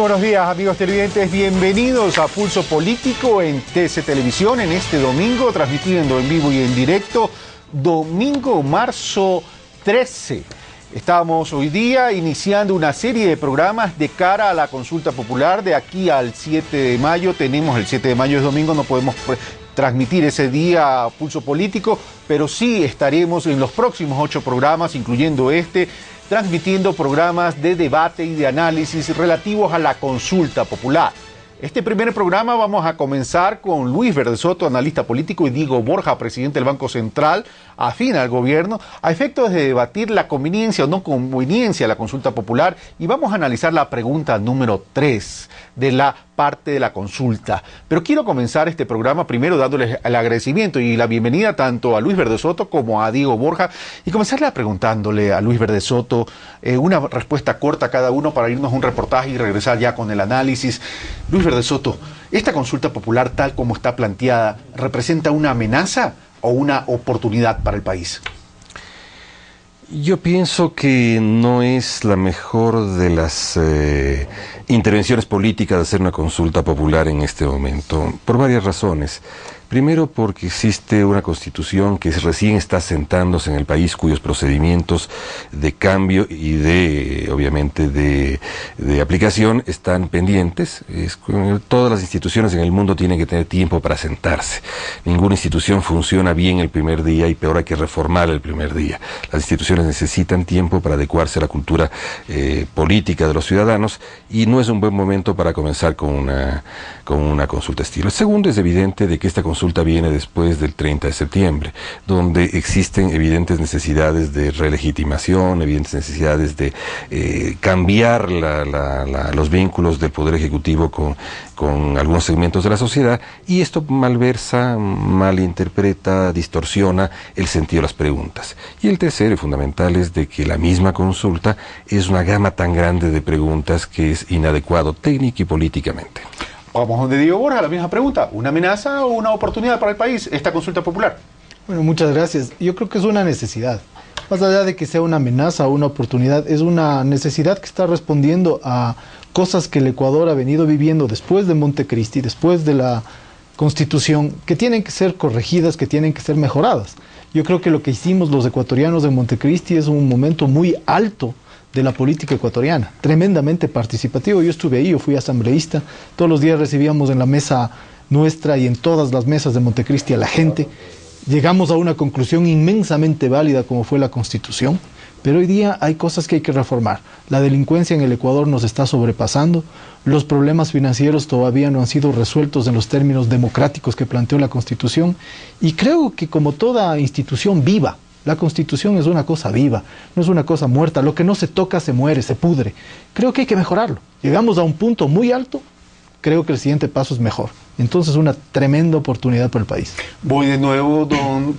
buenos días, amigos televidentes, bienvenidos a Pulso Político en TC Televisión en este domingo, transmitiendo en vivo y en directo, domingo, marzo 13. Estamos hoy día iniciando una serie de programas de cara a la consulta popular de aquí al 7 de mayo. Tenemos el 7 de mayo, es domingo, no podemos transmitir ese día Pulso Político, pero sí estaremos en los próximos 8 programas, incluyendo este, transmitiendo programas de debate y de análisis relativos a la consulta popular. Este primer programa vamos a comenzar con Luis Verde Soto, analista político, y Diego Borja, presidente del Banco Central, afín al gobierno, a efectos de debatir la conveniencia o no conveniencia de la consulta popular, y vamos a analizar la pregunta número 3 de la parte de la consulta. Pero quiero comenzar este programa primero dándoles el agradecimiento y la bienvenida tanto a Luis Verde Soto como a Diego Borja, y comenzarle preguntándole a Luis Verde Soto una respuesta corta a cada uno para irnos a un reportaje y regresar ya con el análisis. Luis Verde Soto, ¿esta consulta popular tal como está planteada representa una amenaza o una oportunidad para el país? Yo pienso que no es la mejor de las intervenciones políticas de hacer una consulta popular en este momento, por varias razones. Primero, porque existe una constitución que recién está asentándose en el país, cuyos procedimientos de cambio y obviamente, de aplicación están pendientes. Todas las instituciones en el mundo tienen que tener tiempo para asentarse. Ninguna institución funciona bien el primer día y peor hay que reformar el primer día. Las instituciones necesitan tiempo para adecuarse a la cultura política de los ciudadanos y no es un buen momento para comenzar con una consulta estilo. El segundo, es evidente de que esta consulta viene después del 30 de septiembre, donde existen evidentes necesidades de relegitimación, evidentes necesidades de cambiar los vínculos del Poder Ejecutivo con algunos segmentos de la sociedad, y esto malversa, malinterpreta, distorsiona el sentido de las preguntas. Y el tercero y fundamental es de que la misma consulta es una gama tan grande de preguntas que es inadecuado técnica y políticamente. Vamos donde Diego Borja, la misma pregunta. ¿Una amenaza o una oportunidad para el país, esta consulta popular? Bueno, muchas gracias. Yo creo que es una necesidad. Más allá de que sea una amenaza o una oportunidad, es una necesidad que está respondiendo a cosas que el Ecuador ha venido viviendo después de Montecristi, después de la Constitución, que tienen que ser corregidas, que tienen que ser mejoradas. Yo creo que lo que hicimos los ecuatorianos en Montecristi es un momento muy alto de la política ecuatoriana, tremendamente participativo. Yo estuve ahí, yo fui asambleísta, todos los días recibíamos en la mesa nuestra y en todas las mesas de Montecristi a la gente. Llegamos a una conclusión inmensamente válida como fue la Constitución, pero hoy día hay cosas que hay que reformar. La delincuencia en el Ecuador nos está sobrepasando, los problemas financieros todavía no han sido resueltos en los términos democráticos que planteó la Constitución, y creo que como toda institución viva, la Constitución es una cosa viva, no es una cosa muerta. Lo que no se toca se muere, se pudre. Creo que hay que mejorarlo. Llegamos a un punto muy alto, creo que el siguiente paso es mejor. Entonces, una tremenda oportunidad para el país. Voy de nuevo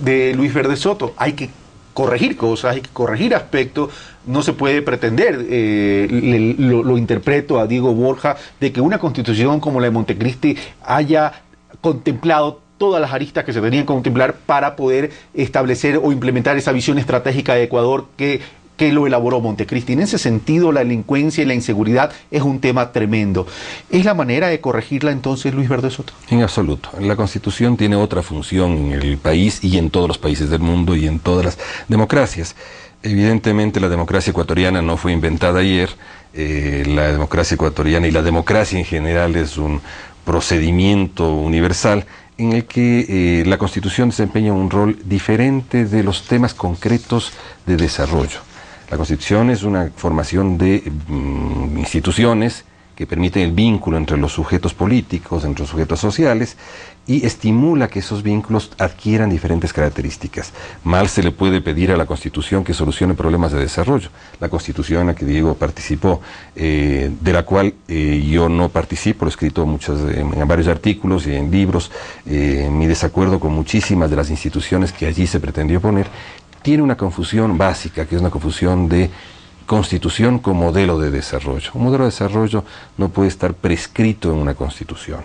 de Luis Verde Soto. Hay que corregir cosas, hay que corregir aspectos. No se puede pretender, lo interpreto a Diego Borja, de que una constitución como la de Montecristi haya contemplado todas las aristas que se tenían que contemplar para poder establecer o implementar esa visión estratégica de Ecuador que lo elaboró Montecristi. En ese sentido, la delincuencia y la inseguridad es un tema tremendo. ¿Es la manera de corregirla entonces, Luis Verde Soto? En absoluto. La Constitución tiene otra función en el país y en todos los países del mundo y en todas las democracias. Evidentemente, la democracia ecuatoriana no fue inventada ayer. La democracia ecuatoriana y la democracia en general es un procedimiento universal en el que la Constitución desempeña un rol diferente de los temas concretos de desarrollo. La Constitución es una formación de instituciones que permiten el vínculo entre los sujetos políticos, entre los sujetos sociales, y estimula que esos vínculos adquieran diferentes características. Mal se le puede pedir a la Constitución que solucione problemas de desarrollo. La Constitución en la que Diego participó, de la cual yo no participo, he escrito en varios artículos y en libros, mi desacuerdo con muchísimas de las instituciones que allí se pretendió poner, tiene una confusión básica, que es una confusión de constitución como modelo de desarrollo. Un modelo de desarrollo no puede estar prescrito en una constitución.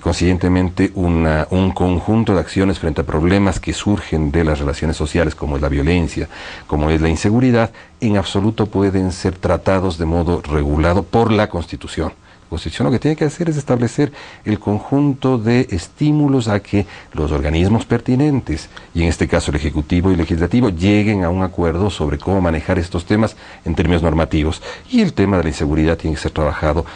Consiguientemente, un conjunto de acciones frente a problemas que surgen de las relaciones sociales, como es la violencia, como es la inseguridad, en absoluto pueden ser tratados de modo regulado por la Constitución. La Constitución lo que tiene que hacer es establecer el conjunto de estímulos a que los organismos pertinentes, y en este caso el Ejecutivo y el Legislativo, lleguen a un acuerdo sobre cómo manejar estos temas en términos normativos. Y el tema de la inseguridad tiene que ser trabajado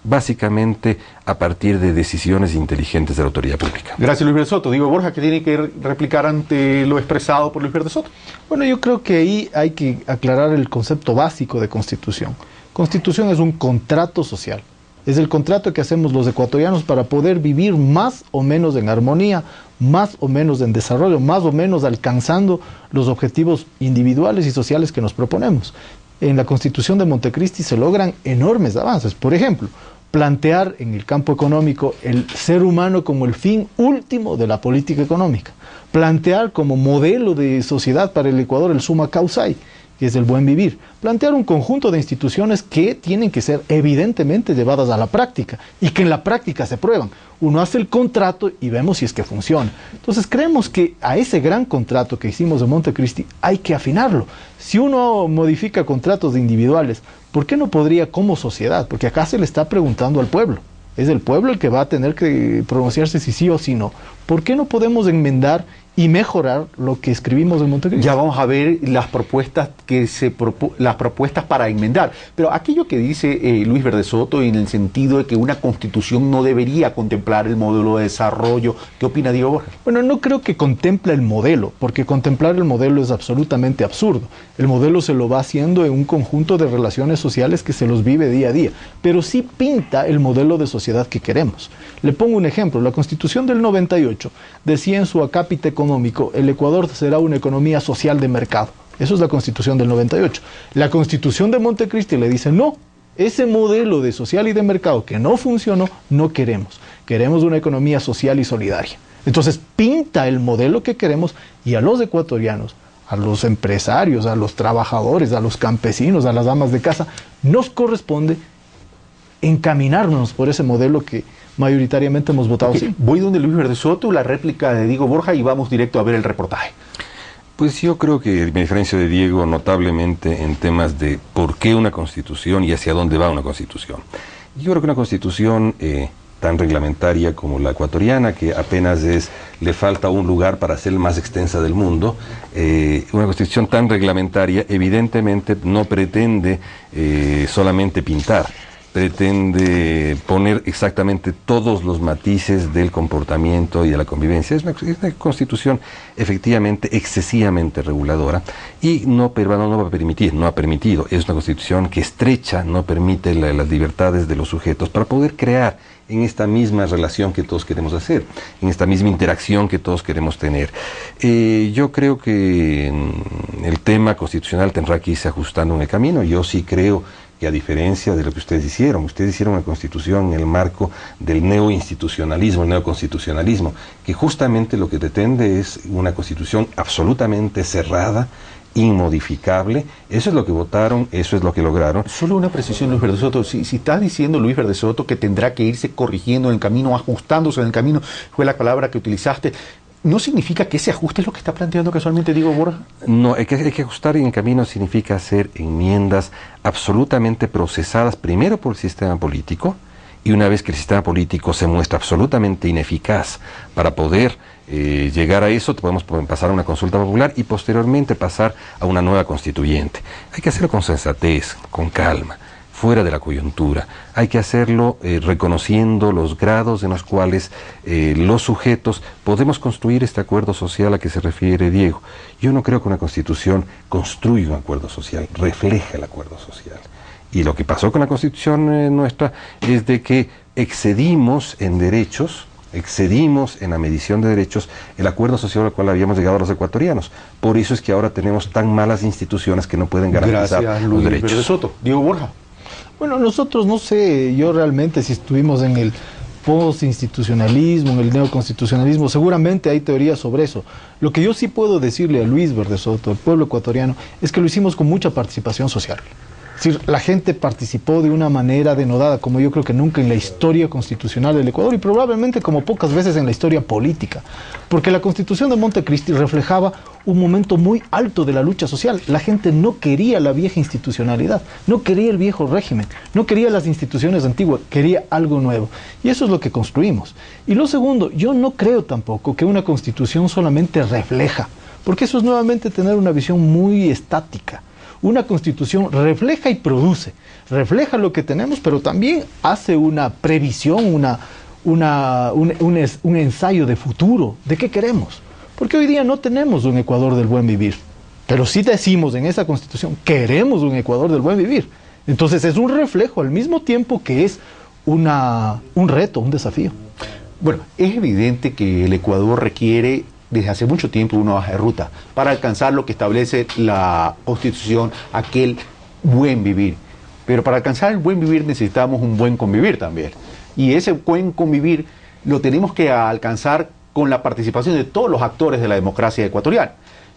básicamente a partir de decisiones inteligentes de la autoridad pública. Gracias, Luis Verde Soto. Diego Borja, ¿qué tiene que replicar ante lo expresado por Luis Verde Soto? Bueno, yo creo que ahí hay que aclarar el concepto básico de constitución. Constitución es un contrato social. Es el contrato que hacemos los ecuatorianos para poder vivir más o menos en armonía, más o menos en desarrollo, más o menos alcanzando los objetivos individuales y sociales que nos proponemos. En la Constitución de Montecristi se logran enormes avances. Por ejemplo, plantear en el campo económico el ser humano como el fin último de la política económica. Plantear como modelo de sociedad para el Ecuador el summa causae, que es el buen vivir. Plantear un conjunto de instituciones que tienen que ser evidentemente llevadas a la práctica y que en la práctica se prueban. Uno hace el contrato y vemos si es que funciona. Entonces creemos que a ese gran contrato que hicimos en Montecristi hay que afinarlo. Si uno modifica contratos de individuales, ¿por qué no podría como sociedad? Porque acá se le está preguntando al pueblo. Es el pueblo el que va a tener que pronunciarse si sí o si no. ¿Por qué no podemos enmendar y mejorar lo que escribimos en Montecristi? Ya vamos a ver las propuestas las propuestas para enmendar. Pero aquello que dice Luis Verde Soto en el sentido de que una constitución no debería contemplar el modelo de desarrollo, ¿qué opina Diego Borja? Bueno, no creo que contemple el modelo, porque contemplar el modelo es absolutamente absurdo. El modelo se lo va haciendo en un conjunto de relaciones sociales que se los vive día a día, pero sí pinta el modelo de sociedad que queremos. Le pongo un ejemplo. La Constitución del 98 decía en su acápite económico: el Ecuador será una economía social de mercado. Eso es la Constitución del 98. La Constitución de Montecristi le dice: no, ese modelo de social y de mercado que no funcionó, no queremos. Queremos una economía social y solidaria. Entonces pinta el modelo que queremos, y a los ecuatorianos, a los empresarios, a los trabajadores, a los campesinos, a las amas de casa, nos corresponde encaminarnos por ese modelo que mayoritariamente hemos votado. Okay. Sí. Voy donde Luis Verde Soto, la réplica de Diego Borja, y vamos directo a ver el reportaje. Pues yo creo que me diferencio de Diego notablemente en temas de por qué una constitución y hacia dónde va una constitución. Yo creo que una constitución tan reglamentaria como la ecuatoriana, que apenas le falta un lugar para ser la más extensa del mundo, una constitución tan reglamentaria evidentemente no pretende solamente pintar, pretende poner exactamente todos los matices del comportamiento y de la convivencia. Es una constitución efectivamente excesivamente reguladora y no va a permitir, no ha permitido. Es una constitución que estrecha, no permite las libertades de los sujetos para poder crear en esta misma relación que todos queremos hacer, en esta misma interacción que todos queremos tener. Yo creo que el tema constitucional tendrá que irse ajustando en el camino. Yo sí creo que, a diferencia de lo que ustedes hicieron una constitución en el marco del neoinstitucionalismo, el neoconstitucionalismo, que justamente lo que pretende es una constitución absolutamente cerrada, inmodificable. Eso es lo que votaron, eso es lo que lograron. Solo una precisión, Luis Verde Soto. Si está diciendo Luis Verde Soto que tendrá que irse corrigiendo en el camino, ajustándose en el camino, fue la palabra que utilizaste, ¿no significa que ese ajuste es lo que está planteando casualmente Diego Borja? No, hay que ajustar en el camino significa hacer enmiendas absolutamente procesadas primero por el sistema político, y una vez que el sistema político se muestra absolutamente ineficaz para poder llegar a eso, podemos pasar a una consulta popular y posteriormente pasar a una nueva constituyente. Hay que hacerlo con sensatez, con calma, fuera de la coyuntura. Hay que hacerlo reconociendo los grados en los cuales los sujetos podemos construir este acuerdo social a que se refiere Diego. Yo no creo que una constitución construya un acuerdo social, refleja el acuerdo social. Y lo que pasó con la constitución nuestra es de que excedimos en derechos, excedimos en la medición de derechos el acuerdo social al cual habíamos llegado los ecuatorianos. Por eso es que ahora tenemos tan malas instituciones que no pueden garantizar los derechos. Soto. Diego Borja. Bueno, nosotros no sé, yo realmente si estuvimos en el post-institucionalismo, en el neoconstitucionalismo, seguramente hay teorías sobre eso. Lo que yo sí puedo decirle a Luis Verde Soto, al pueblo ecuatoriano, es que lo hicimos con mucha participación social. Es decir, la gente participó de una manera denodada, como yo creo que nunca en la historia constitucional del Ecuador y probablemente como pocas veces en la historia política, porque la Constitución de Montecristi reflejaba un momento muy alto de la lucha social. La gente no quería la vieja institucionalidad, no quería el viejo régimen, no quería las instituciones antiguas, quería algo nuevo. Y eso es lo que construimos. Y lo segundo, yo no creo tampoco que una Constitución solamente refleja, porque eso es nuevamente tener una visión muy estática. Una Constitución refleja y produce, refleja lo que tenemos, pero también hace una previsión, un ensayo de futuro, de qué queremos. Porque hoy día no tenemos un Ecuador del buen vivir, pero sí decimos en esa Constitución, queremos un Ecuador del buen vivir. Entonces es un reflejo al mismo tiempo que es un reto, un desafío. Bueno, es evidente que el Ecuador requiere desde hace mucho tiempo una hoja de ruta para alcanzar lo que establece la Constitución, aquel buen vivir. Pero para alcanzar el buen vivir necesitamos un buen convivir también. Y ese buen convivir lo tenemos que alcanzar con la participación de todos los actores de la democracia ecuatoriana.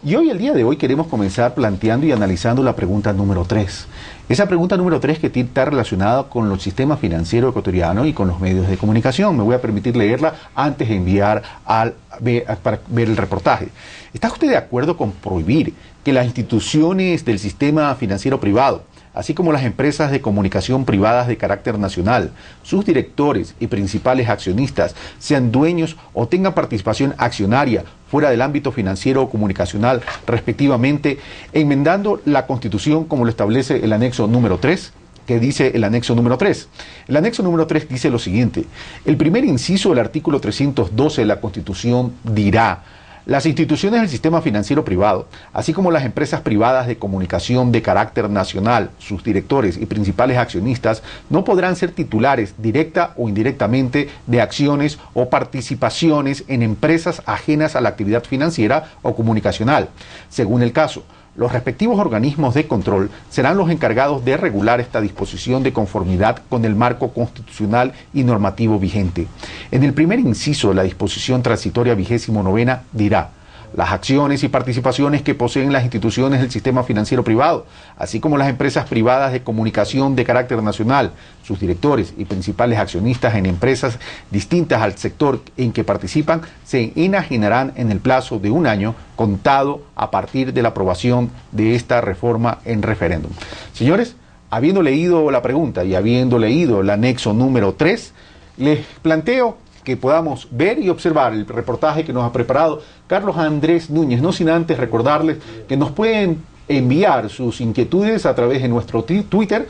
Y hoy, el día de hoy, queremos comenzar planteando y analizando la pregunta número 3. Esa pregunta número 3 que está relacionada con los sistemas financieros ecuatorianos y con los medios de comunicación. Me voy a permitir leerla antes de enviar para ver el reportaje. ¿Está usted de acuerdo con prohibir que las instituciones del sistema financiero privado, así como las empresas de comunicación privadas de carácter nacional, sus directores y principales accionistas sean dueños o tengan participación accionaria fuera del ámbito financiero o comunicacional, respectivamente, enmendando la Constitución como lo establece el anexo número 3? ¿Qué dice el anexo número 3? El anexo número 3 dice lo siguiente: el primer inciso del artículo 312 de la Constitución dirá: las instituciones del sistema financiero privado, así como las empresas privadas de comunicación de carácter nacional, sus directores y principales accionistas, no podrán ser titulares directa o indirectamente de acciones o participaciones en empresas ajenas a la actividad financiera o comunicacional, según el caso. Los respectivos organismos de control serán los encargados de regular esta disposición de conformidad con el marco constitucional y normativo vigente. En el primer inciso de la disposición transitoria 29ª dirá: las acciones y participaciones que poseen las instituciones del sistema financiero privado, así como las empresas privadas de comunicación de carácter nacional, sus directores y principales accionistas en empresas distintas al sector en que participan, se enajenarán en el plazo de 1 año contado a partir de la aprobación de esta reforma en referéndum. Señores, habiendo leído la pregunta y habiendo leído el anexo número 3, les planteo que podamos ver y observar el reportaje que nos ha preparado Carlos Andrés Núñez, no sin antes recordarles que nos pueden enviar sus inquietudes a través de nuestro Twitter,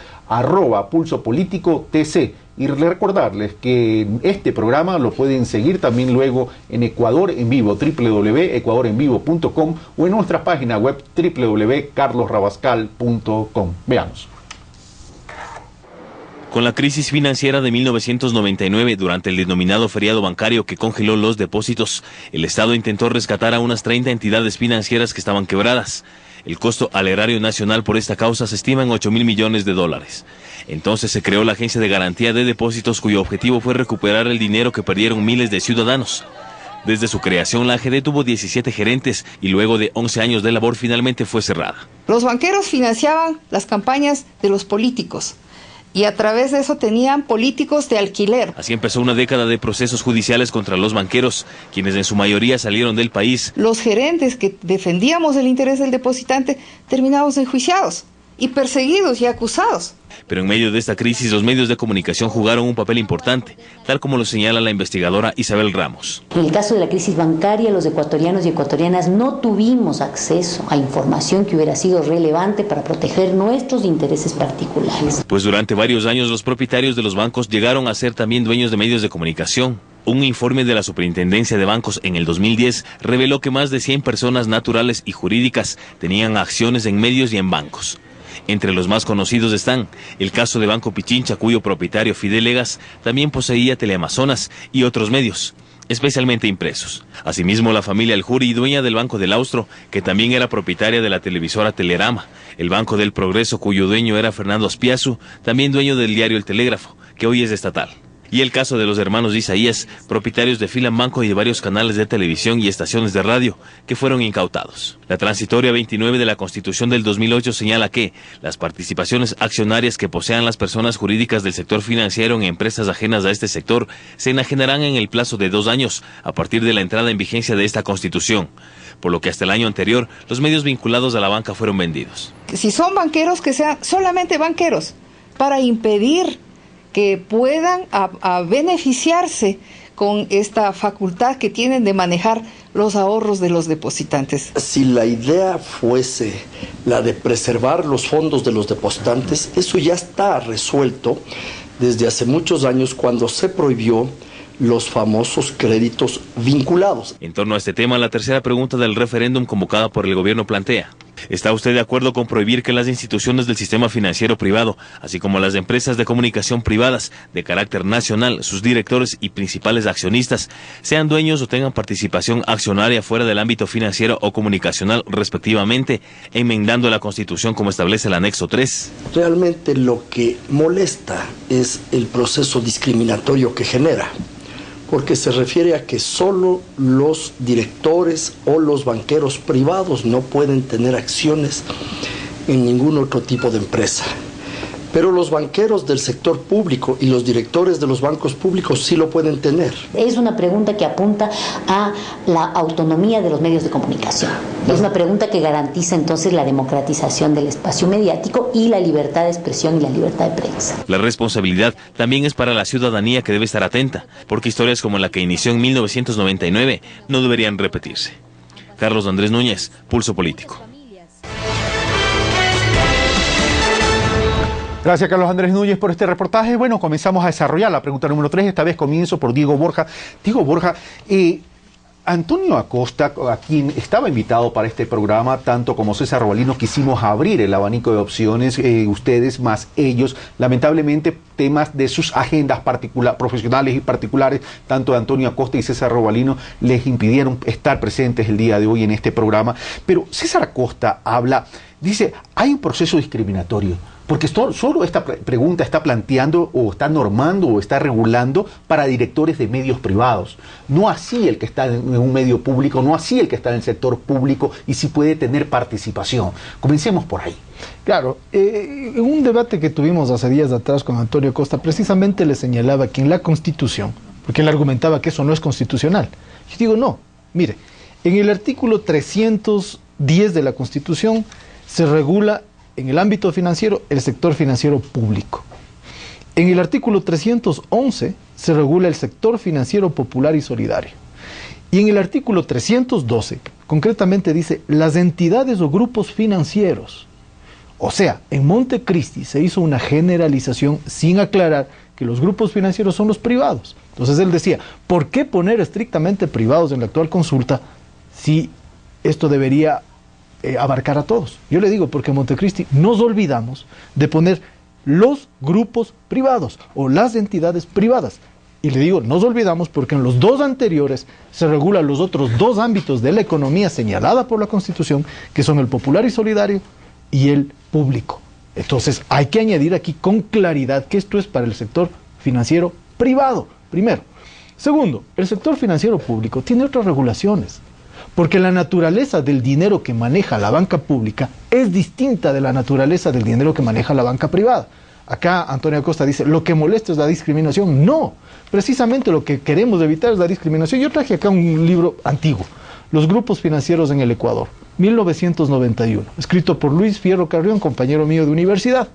@pulsopoliticotc, y recordarles que este programa lo pueden seguir también luego en Ecuador en Vivo, www.ecuadorenvivo.com, o en nuestra página web www.carlosrabascal.com. Veamos. Con la crisis financiera de 1999, durante el denominado feriado bancario que congeló los depósitos, el Estado intentó rescatar a unas 30 entidades financieras que estaban quebradas. El costo al erario nacional por esta causa se estima en $8.000 millones. Entonces se creó la Agencia de Garantía de Depósitos, cuyo objetivo fue recuperar el dinero que perdieron miles de ciudadanos. Desde su creación, la AGD tuvo 17 gerentes y luego de 11 años de labor finalmente fue cerrada. Los banqueros financiaban las campañas de los políticos, y a través de eso tenían políticos de alquiler. Así empezó una década de procesos judiciales contra los banqueros, quienes en su mayoría salieron del país. Los gerentes que defendíamos el interés del depositante terminamos enjuiciados y perseguidos y acusados. Pero en medio de esta crisis, los medios de comunicación jugaron un papel importante, tal como lo señala la investigadora Isabel Ramos. En el caso de la crisis bancaria, los ecuatorianos y ecuatorianas no tuvimos acceso a información que hubiera sido relevante para proteger nuestros intereses particulares. Pues durante varios años los propietarios de los bancos llegaron a ser también dueños de medios de comunicación. Un informe de la Superintendencia de Bancos en el 2010 reveló que más de 100 personas naturales y jurídicas tenían acciones en medios y en bancos. Entre los más conocidos están el caso de Banco Pichincha, cuyo propietario Fidel Egas también poseía Teleamazonas y otros medios, especialmente impresos. Asimismo, la familia Aljuri, dueña del Banco del Austro, que también era propietaria de la televisora Telerama, el Banco del Progreso, cuyo dueño era Fernando Aspiazu, también dueño del diario El Telégrafo, que hoy es estatal. Y el caso de los hermanos Isaías, propietarios de Filan Banco y de varios canales de televisión y estaciones de radio, que fueron incautados. La transitoria 29 de la Constitución del 2008 señala que las participaciones accionarias que posean las personas jurídicas del sector financiero en empresas ajenas a este sector se enajenarán en el plazo de 2 años a partir de la entrada en vigencia de esta Constitución, por lo que hasta el año anterior los medios vinculados a la banca fueron vendidos. Si son banqueros, que sean solamente banqueros, para impedir que puedan a beneficiarse con esta facultad que tienen de manejar los ahorros de los depositantes. Si la idea fuese la de preservar los fondos de los depositantes, eso ya está resuelto desde hace muchos años cuando se prohibió los famosos créditos vinculados. En torno a este tema, la tercera pregunta del referéndum convocada por el gobierno plantea: ¿está usted de acuerdo con prohibir que las instituciones del sistema financiero privado, así como las empresas de comunicación privadas de carácter nacional, sus directores y principales accionistas, sean dueños o tengan participación accionaria fuera del ámbito financiero o comunicacional respectivamente, enmendando la Constitución como establece el anexo 3? Realmente lo que molesta es el proceso discriminatorio que genera, porque se refiere a que solo los directores o los banqueros privados no pueden tener acciones en ningún otro tipo de empresa. Pero los banqueros del sector público y los directores de los bancos públicos sí lo pueden tener. Es una pregunta que apunta a la autonomía de los medios de comunicación. Es una pregunta que garantiza entonces la democratización del espacio mediático y la libertad de expresión y la libertad de prensa. La responsabilidad también es para la ciudadanía, que debe estar atenta, porque historias como la que inició en 1999 no deberían repetirse. Carlos Andrés Núñez, Pulso Político. Gracias, Carlos Andrés Núñez, por este reportaje. Bueno, comenzamos a desarrollar la pregunta número 3. Esta vez comienzo por Diego Borja. Diego Borja, Antonio Acosta, a quien estaba invitado para este programa, tanto como César Robalino, quisimos abrir el abanico de opciones, ustedes más ellos. Lamentablemente, temas de sus agendas profesionales y particulares, tanto de Antonio Acosta y César Robalino, les impidieron estar presentes el día de hoy en este programa. Pero César Acosta dice, hay un proceso discriminatorio, porque solo esta pregunta está planteando o está normando o está regulando para directores de medios privados. No así el que está en un medio público, no así el que está en el sector público y sí puede tener participación. Comencemos por ahí. Claro, en un debate que tuvimos hace días atrás con Antonio Acosta, precisamente le señalaba que en la Constitución, porque él argumentaba que eso no es constitucional. Yo digo, no, mire, en el artículo 310 de la Constitución se regula en el ámbito financiero el sector financiero público. En el artículo 311 se regula el sector financiero popular y solidario. Y en el artículo 312 concretamente dice las entidades o grupos financieros. O sea, en Montecristi se hizo una generalización sin aclarar que los grupos financieros son los privados. Entonces él decía, ¿por qué poner estrictamente privados en la actual consulta si esto debería abarcar a todos? Yo le digo, porque en Montecristi nos olvidamos de poner los grupos privados o las entidades privadas. Y le digo, nos olvidamos porque en los dos anteriores se regulan los otros dos ámbitos de la economía señalada por la Constitución, que son el popular y solidario y el público. Entonces hay que añadir aquí con claridad que esto es para el sector financiero privado, primero. Segundo, el sector financiero público tiene otras regulaciones, porque la naturaleza del dinero que maneja la banca pública es distinta de la naturaleza del dinero que maneja la banca privada. Acá Antonio Acosta dice, lo que molesta es la discriminación. No, precisamente lo que queremos evitar es la discriminación. Yo traje acá un libro antiguo, Los grupos financieros en el Ecuador, 1991, escrito por Luis Fierro Carrión, compañero mío de universidad.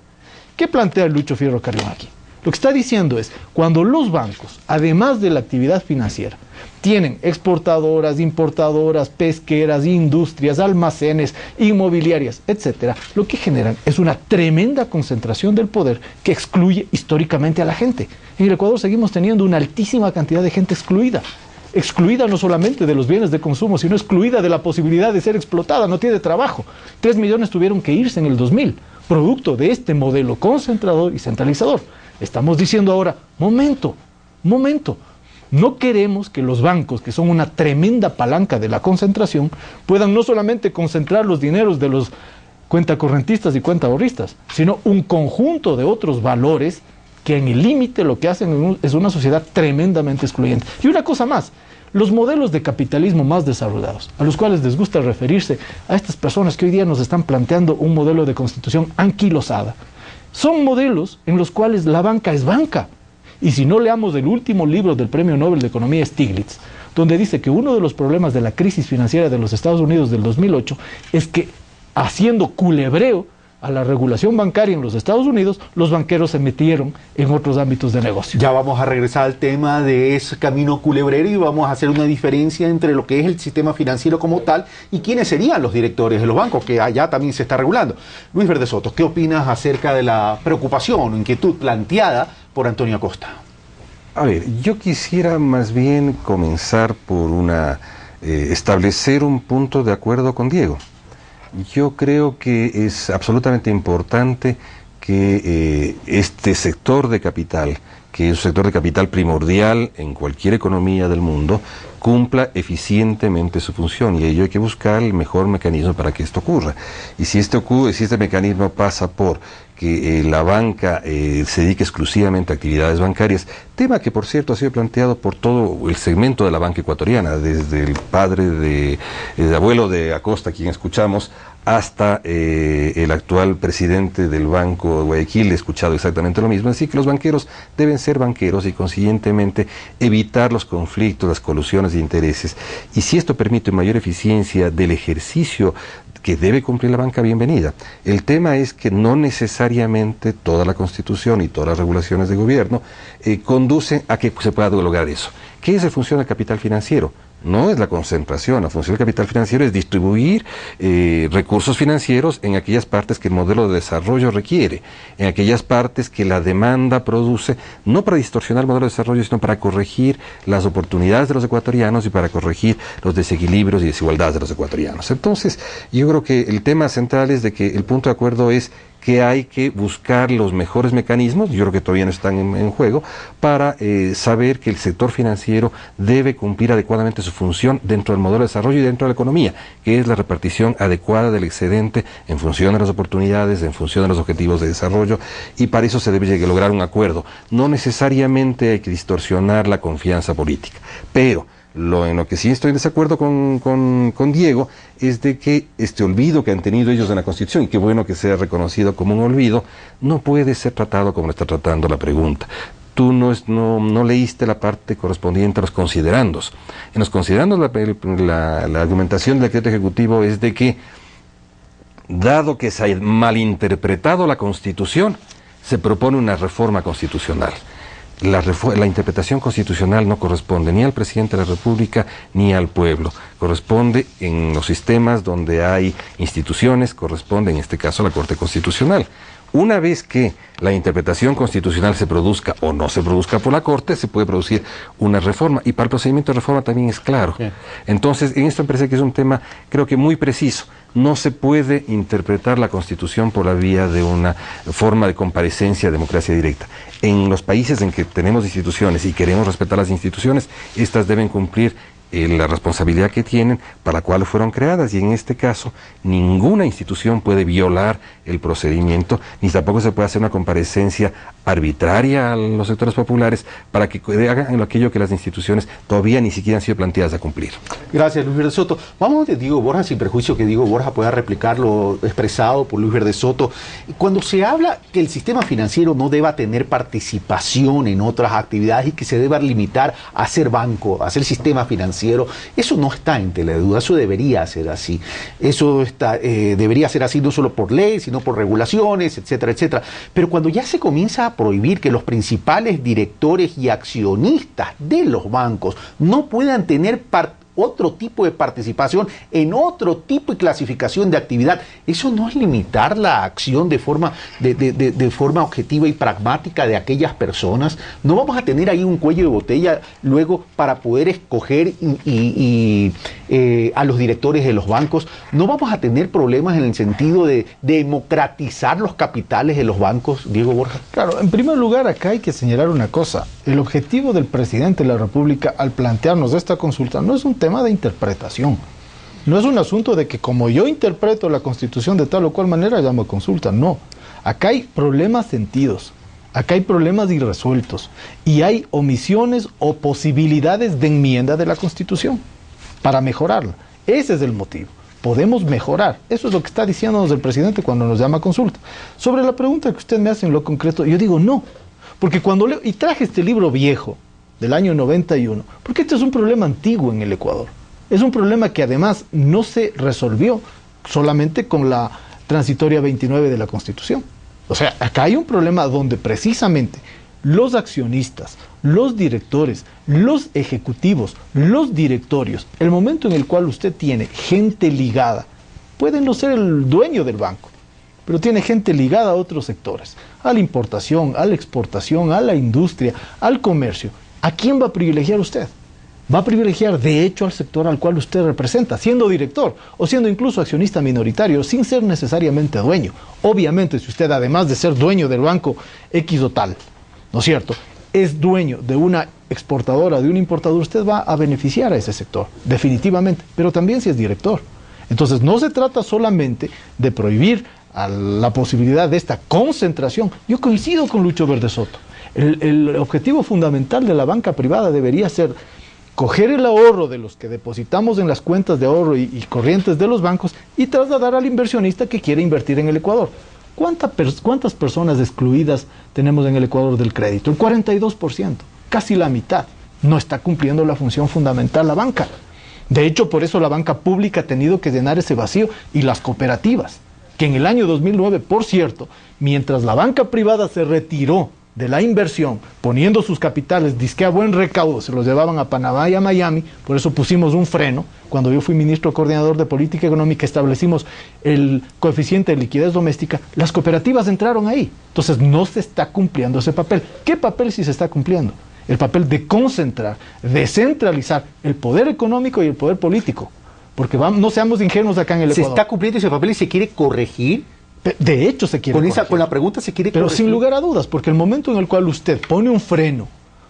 ¿Qué plantea Lucho Fierro Carrión aquí? Lo que está diciendo es, cuando los bancos, además de la actividad financiera, tienen exportadoras, importadoras, pesqueras, industrias, almacenes, inmobiliarias, etcétera, lo que generan es una tremenda concentración del poder que excluye históricamente a la gente. En el Ecuador seguimos teniendo una altísima cantidad de gente excluida. Excluida no solamente de los bienes de consumo, sino excluida de la posibilidad de ser explotada, no tiene trabajo. 3 millones tuvieron que irse en el 2000, producto de este modelo concentrador y centralizador. Estamos diciendo ahora, momento, no queremos que los bancos, que son una tremenda palanca de la concentración, puedan no solamente concentrar los dineros de los cuentacorrentistas y cuentaahorristas, sino un conjunto de otros valores que en el límite lo que hacen es una sociedad tremendamente excluyente. Y una cosa más, los modelos de capitalismo más desarrollados, a los cuales les gusta referirse a estas personas que hoy día nos están planteando un modelo de constitución anquilosada, son modelos en los cuales la banca es banca. Y si no, leamos el último libro del Premio Nobel de Economía Stiglitz, donde dice que uno de los problemas de la crisis financiera de los Estados Unidos del 2008 es que, haciendo culebreo a la regulación bancaria en los Estados Unidos, los banqueros se metieron en otros ámbitos de negocio. Ya vamos a regresar al tema de ese camino culebrero y vamos a hacer una diferencia entre lo que es el sistema financiero como tal y quiénes serían los directores de los bancos, que allá también se está regulando. Luis Verde Soto, ¿qué opinas acerca de la preocupación o inquietud planteada por Antonio Acosta? A ver, yo quisiera más bien comenzar por establecer un punto de acuerdo con Diego. Yo creo que es absolutamente importante que este sector de capital, que es un sector de capital primordial en cualquier economía del mundo, cumpla eficientemente su función, y ello hay que buscar el mejor mecanismo para que esto ocurra. Y si este mecanismo pasa por que la banca se dedique exclusivamente a actividades bancarias, tema que por cierto ha sido planteado por todo el segmento de la banca ecuatoriana, desde el padre el abuelo de Acosta, quien escuchamos, hasta el actual presidente del Banco de Guayaquil, he escuchado exactamente lo mismo. Así que los banqueros deben ser banqueros y consiguientemente evitar los conflictos, las colusiones de intereses. Y si esto permite mayor eficiencia del ejercicio que debe cumplir la banca, bienvenida. El tema es que no necesariamente toda la Constitución y todas las regulaciones de gobierno conducen a que se pueda lograr eso. ¿Qué es la función del capital financiero? No es la concentración, la función del capital financiero es distribuir recursos financieros en aquellas partes que el modelo de desarrollo requiere, en aquellas partes que la demanda produce, no para distorsionar el modelo de desarrollo, sino para corregir las oportunidades de los ecuatorianos y para corregir los desequilibrios y desigualdades de los ecuatorianos. Entonces, yo creo que el tema central es de que el punto de acuerdo es que hay que buscar los mejores mecanismos, yo creo que todavía no están en juego, para saber que el sector financiero debe cumplir adecuadamente su función dentro del modelo de desarrollo y dentro de la economía, que es la repartición adecuada del excedente en función de las oportunidades, en función de los objetivos de desarrollo, y para eso se debe lograr un acuerdo. No necesariamente hay que distorsionar la confianza política, pero en lo que sí estoy en desacuerdo con Diego es de que este olvido que han tenido ellos en la Constitución, y qué bueno que sea reconocido como un olvido, no puede ser tratado como lo está tratando la pregunta. Tú no leíste la parte correspondiente a los considerandos. En los considerandos la argumentación del decreto ejecutivo es de que, dado que se ha malinterpretado la Constitución, se propone una reforma constitucional. La interpretación constitucional no corresponde ni al presidente de la República ni al pueblo. Corresponde en los sistemas donde hay instituciones, corresponde en este caso a la Corte Constitucional. Una vez que la interpretación constitucional se produzca o no se produzca por la Corte, se puede producir una reforma, y para el procedimiento de reforma también es claro. Bien. Entonces, en esto me parece que es un tema, creo que muy preciso. No se puede interpretar la Constitución por la vía de una forma de comparecencia, democracia directa. En los países en que tenemos instituciones y queremos respetar las instituciones, estas deben cumplir la responsabilidad que tienen, para la cual fueron creadas, y en este caso ninguna institución puede violar el procedimiento, ni tampoco se puede hacer una comparecencia arbitraria a los sectores populares para que hagan aquello que las instituciones todavía ni siquiera han sido planteadas a cumplir. Gracias, Luis Verde Soto. Vamos de Diego Borja, sin perjuicio que Diego Borja pueda replicar lo expresado por Luis Verde Soto. Cuando se habla que el sistema financiero no deba tener participación en otras actividades y que se deba limitar a ser banco, a ser sistema financiero, eso no está en tela de duda, eso debería ser así. Eso debería ser así no solo por ley, sino por regulaciones, etcétera, etcétera. Pero cuando ya se comienza a prohibir que los principales directores y accionistas de los bancos no puedan tener otro tipo de participación en otro tipo de clasificación de actividad, eso no es limitar la acción de forma objetiva y pragmática de aquellas personas. No vamos a tener ahí un cuello de botella luego para poder escoger a los directores de los bancos. No vamos a tener problemas en el sentido de democratizar los capitales de los bancos, Diego Borja. Claro, en primer lugar acá hay que señalar una cosa. El objetivo del presidente de la República al plantearnos esta consulta no es un tema de interpretación. No es un asunto de que como yo interpreto la Constitución de tal o cual manera llamo consulta, no. Acá hay problemas sentidos. Acá hay problemas irresueltos y hay omisiones o posibilidades de enmienda de la Constitución para mejorarla. Ese es el motivo. Podemos mejorar. Eso es lo que está diciéndonos el presidente cuando nos llama a consulta. Sobre la pregunta que usted me hace en lo concreto, yo digo no. Porque cuando leo, y traje este libro viejo del año 91, porque este es un problema antiguo en el Ecuador. Es un problema que además no se resolvió solamente con la transitoria 29 de la Constitución. O sea, acá hay un problema donde precisamente los accionistas, los directores, los ejecutivos, los directorios, el momento en el cual usted tiene gente ligada, puede no ser el dueño del banco, pero tiene gente ligada a otros sectores, a la importación, a la exportación, a la industria, al comercio. ¿A quién va a privilegiar usted? Va a privilegiar de hecho al sector al cual usted representa, siendo director o siendo incluso accionista minoritario, sin ser necesariamente dueño. Obviamente, si usted, además de ser dueño del banco X o tal, ¿no es cierto?, es dueño de una exportadora, de un importador, usted va a beneficiar a ese sector, definitivamente, pero también si es director. Entonces, no se trata solamente de prohibir a la posibilidad de esta concentración. Yo coincido con Lucho Verde Soto. El objetivo fundamental de la banca privada debería ser coger el ahorro de los que depositamos en las cuentas de ahorro y corrientes de los bancos y trasladar al inversionista que quiere invertir en el Ecuador. ¿Cuántas personas excluidas tenemos en el Ecuador del crédito? El 42%, casi la mitad. No está cumpliendo la función fundamental la banca. De hecho, por eso la banca pública ha tenido que llenar ese vacío, y las cooperativas, que en el año 2009, por cierto, mientras la banca privada se retiró de la inversión, poniendo sus capitales disque a buen recaudo, se los llevaban a Panamá y a Miami, por eso pusimos un freno. Cuando yo fui ministro coordinador de política económica, establecimos el coeficiente de liquidez doméstica, las cooperativas entraron ahí. Entonces no se está cumpliendo ese papel. ¿Qué papel sí se está cumpliendo? El papel de concentrar, descentralizar el poder económico y el poder político. Porque no seamos ingenuos acá en el Ecuador. ¿Se está cumpliendo ese papel y se quiere corregir? De hecho se quiere corregir. Con la pregunta se quiere corregir. Pero sin lugar a dudas, porque el momento en el cual usted pone un freno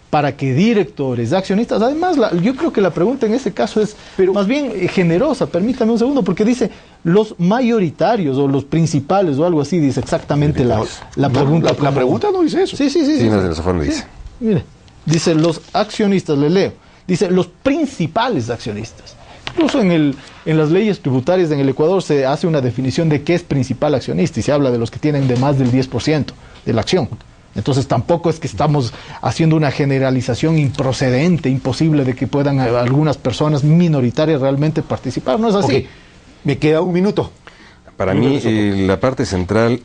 para que directores, accionistas, además yo creo que la pregunta en ese caso es más bien generosa, permítame un segundo, porque dice los mayoritarios o los principales o algo así, dice exactamente la pregunta. La pregunta no dice eso. Sí, no, de la Zafón dice. Mire, dice los accionistas, le leo, dice los principales accionistas. Incluso en las leyes tributarias en el Ecuador se hace una definición de qué es principal accionista y se habla de los que tienen de más del 10% de la acción. Entonces tampoco es que estamos haciendo una generalización improcedente, imposible de que puedan algunas personas minoritarias realmente participar. No es así. Okay. Me queda un minuto. Para mí la parte central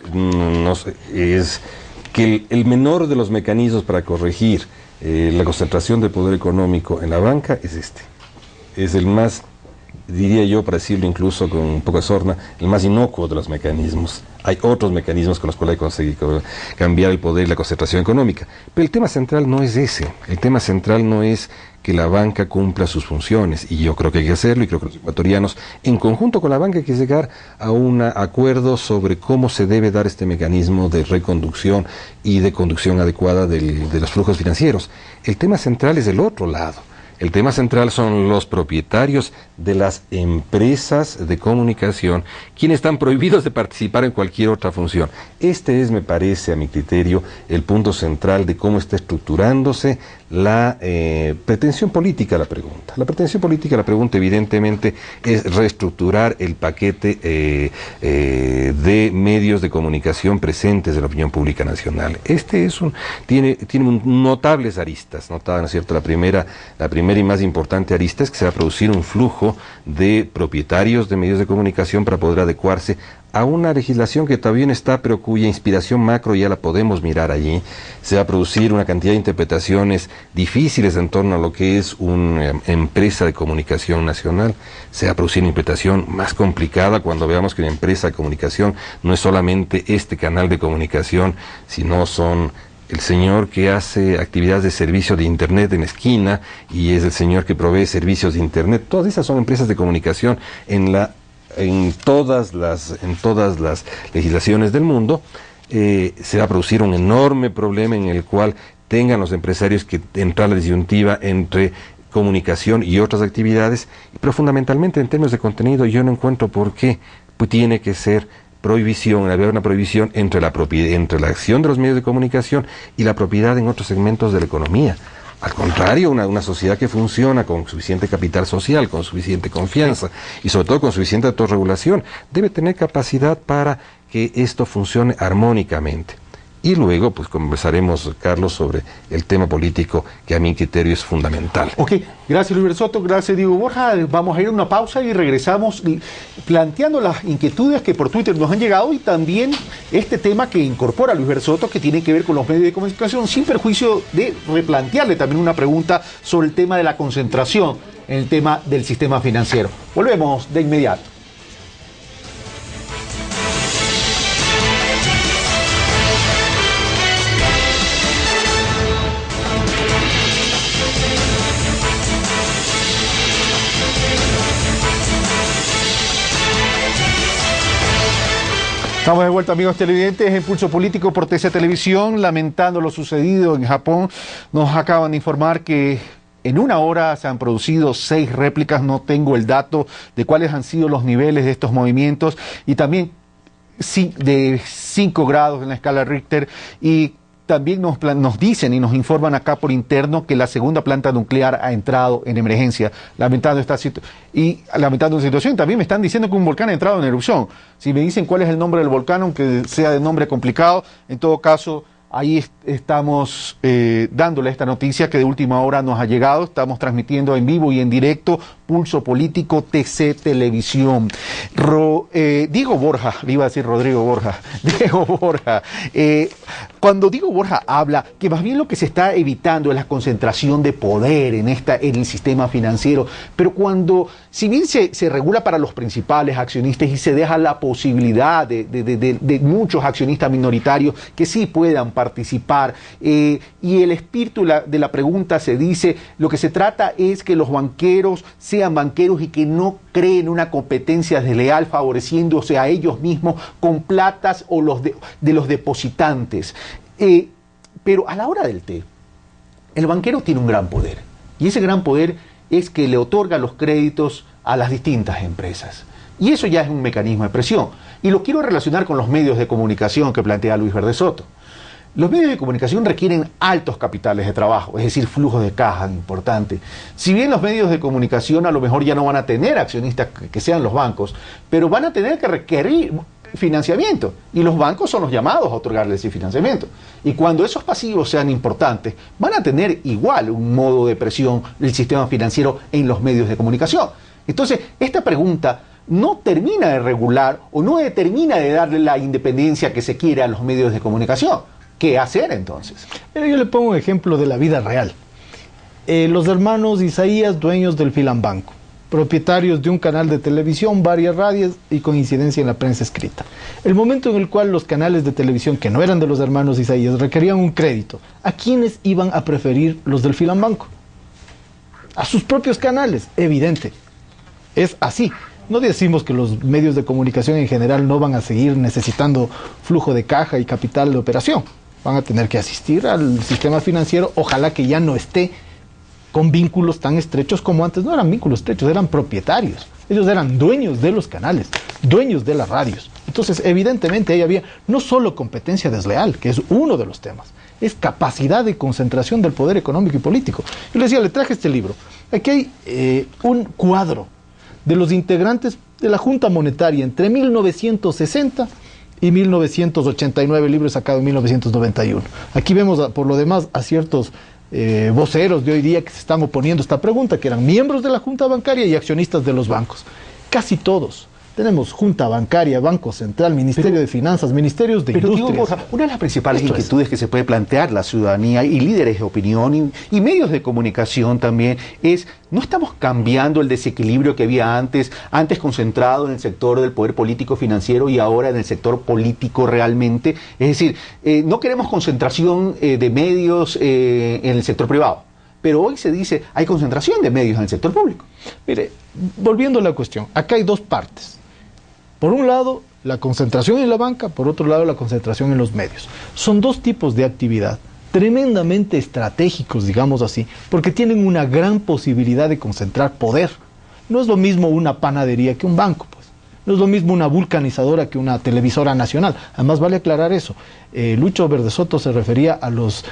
es que el menor de los mecanismos para corregir la concentración de poder económico en la banca es este. Es el más, diría yo, para decirlo incluso con un poco de sorna, el más inocuo de los mecanismos. Hay otros mecanismos con los cuales hay que conseguir cambiar el poder y la concentración económica. Pero el tema central no es ese. El tema central no es que la banca cumpla sus funciones. Y yo creo que hay que hacerlo, y creo que los ecuatorianos, en conjunto con la banca, hay que llegar a un acuerdo sobre cómo se debe dar este mecanismo de reconducción y de conducción adecuada de los flujos financieros. El tema central es del otro lado. El tema central son los propietarios de las empresas de comunicación, quienes están prohibidos de participar en cualquier otra función. Este es, me parece, a mi criterio, el punto central de cómo está estructurándose la pretensión política a la pregunta. La pretensión política a la pregunta, evidentemente, es reestructurar el paquete de medios de comunicación presentes en la opinión pública nacional. Este es tiene notables aristas, ¿no es cierto? La primera y más importante arista es que se va a producir un flujo de propietarios de medios de comunicación para poder adecuarse a una legislación que todavía no está, pero cuya inspiración macro ya la podemos mirar allí. Se va a producir una cantidad de interpretaciones difíciles en torno a lo que es una empresa de comunicación nacional. Se va a producir una interpretación más complicada cuando veamos que una empresa de comunicación no es solamente este canal de comunicación, sino son el señor que hace actividades de servicio de internet en la esquina y es el señor que provee servicios de internet. Todas esas son empresas de comunicación en todas las legislaciones del mundo. Se va a producir un enorme problema en el cual tengan los empresarios que entrar la disyuntiva entre comunicación y otras actividades, pero fundamentalmente en términos de contenido yo no encuentro por qué tiene que ser prohibición, había una prohibición entre la propiedad, entre la acción de los medios de comunicación y la propiedad en otros segmentos de la economía. Al contrario, una sociedad que funciona con suficiente capital social, con suficiente confianza y sobre todo con suficiente autorregulación, debe tener capacidad para que esto funcione armónicamente. Y luego, pues conversaremos, Carlos, sobre el tema político, que a mi criterio es fundamental. Ok, gracias Luis Soto, gracias Diego Borja. Vamos a ir a una pausa y regresamos planteando las inquietudes que por Twitter nos han llegado y también este tema que incorpora Luis Soto, que tiene que ver con los medios de comunicación, sin perjuicio de replantearle también una pregunta sobre el tema de la concentración en el tema del sistema financiero. Volvemos de inmediato. Estamos de vuelta, amigos televidentes, en Pulso Político por TC Televisión, lamentando lo sucedido en Japón. Nos acaban de informar que en una hora se han producido 6 réplicas, no tengo el dato de cuáles han sido los niveles de estos movimientos, y también de 5 grados en la escala Richter, y también nos dicen y nos informan acá por interno que la segunda planta nuclear ha entrado en emergencia, lamentando esta situación. También me están diciendo que un volcán ha entrado en erupción. Si me dicen cuál es el nombre del volcán, aunque sea de nombre complicado, en todo caso, ahí estamos dándole esta noticia que de última hora nos ha llegado. Estamos transmitiendo en vivo y en directo Pulso Político TC Televisión. Diego Borja, le iba a decir Rodrigo Borja, Diego Borja. Cuando Diego Borja habla que más bien lo que se está evitando es la concentración de poder en el sistema financiero, pero si bien se regula para los principales accionistas y se deja la posibilidad de muchos accionistas minoritarios que sí puedan participar, y el espíritu de la pregunta se dice, lo que se trata es que los banqueros sean banqueros y que no creen una competencia desleal favoreciéndose a ellos mismos con platas o de los depositantes. Pero a la hora del té, el banquero tiene un gran poder, y ese gran poder es que le otorga los créditos a las distintas empresas. Y eso ya es un mecanismo de presión. Y lo quiero relacionar con los medios de comunicación que plantea Luis Soto. Los medios de comunicación requieren altos capitales de trabajo, es decir, flujos de caja importantes. Si bien los medios de comunicación a lo mejor ya no van a tener accionistas que sean los bancos, pero van a tener que requerir financiamiento, y los bancos son los llamados a otorgarles ese financiamiento. Y cuando esos pasivos sean importantes, van a tener igual un modo de presión del sistema financiero en los medios de comunicación. Entonces, esta pregunta no termina de regular o no termina de darle la independencia que se quiere a los medios de comunicación. ¿Qué hacer entonces? Pero yo le pongo un ejemplo de la vida real. Los hermanos Isaías, dueños del Filambanco, propietarios de un canal de televisión, varias radios y con incidencia en la prensa escrita. El momento en el cual los canales de televisión que no eran de los hermanos Isaías requerían un crédito, ¿a quiénes iban a preferir los del Filambanco? A sus propios canales, evidente. Es así. No decimos que los medios de comunicación en general no van a seguir necesitando flujo de caja y capital de operación. Van a tener que asistir al sistema financiero, ojalá que ya no esté con vínculos tan estrechos como antes. No eran vínculos estrechos, eran propietarios. Ellos eran dueños de los canales, dueños de las radios. Entonces, evidentemente, ahí había no solo competencia desleal, que es uno de los temas, es capacidad de concentración del poder económico y político. Yo le decía, le traje este libro. Aquí hay un cuadro de los integrantes de la Junta Monetaria entre 1960 y 1989, el libro es sacado en 1991. Aquí vemos, por lo demás, a ciertos voceros de hoy día que se están oponiendo a esta pregunta, que eran miembros de la Junta Bancaria y accionistas de los bancos. Casi todos. Tenemos Junta Bancaria, Banco Central, Ministerio de Finanzas, Ministerios de Industrias. Digo, una de las principales inquietudes que se puede plantear la ciudadanía y líderes de opinión y medios de comunicación también es, ¿no estamos cambiando el desequilibrio que había antes concentrado en el sector del poder político financiero y ahora en el sector político realmente? Es decir, no queremos concentración de medios en el sector privado, pero hoy se dice hay concentración de medios en el sector público. Mire, volviendo a la cuestión, acá hay dos partes. Por un lado, la concentración en la banca, por otro lado, la concentración en los medios. Son dos tipos de actividad tremendamente estratégicos, digamos así, porque tienen una gran posibilidad de concentrar poder. No es lo mismo una panadería que un banco, pues. No es lo mismo una vulcanizadora que una televisora nacional. Además, vale aclarar eso. Lucho Verdesoto se refería a las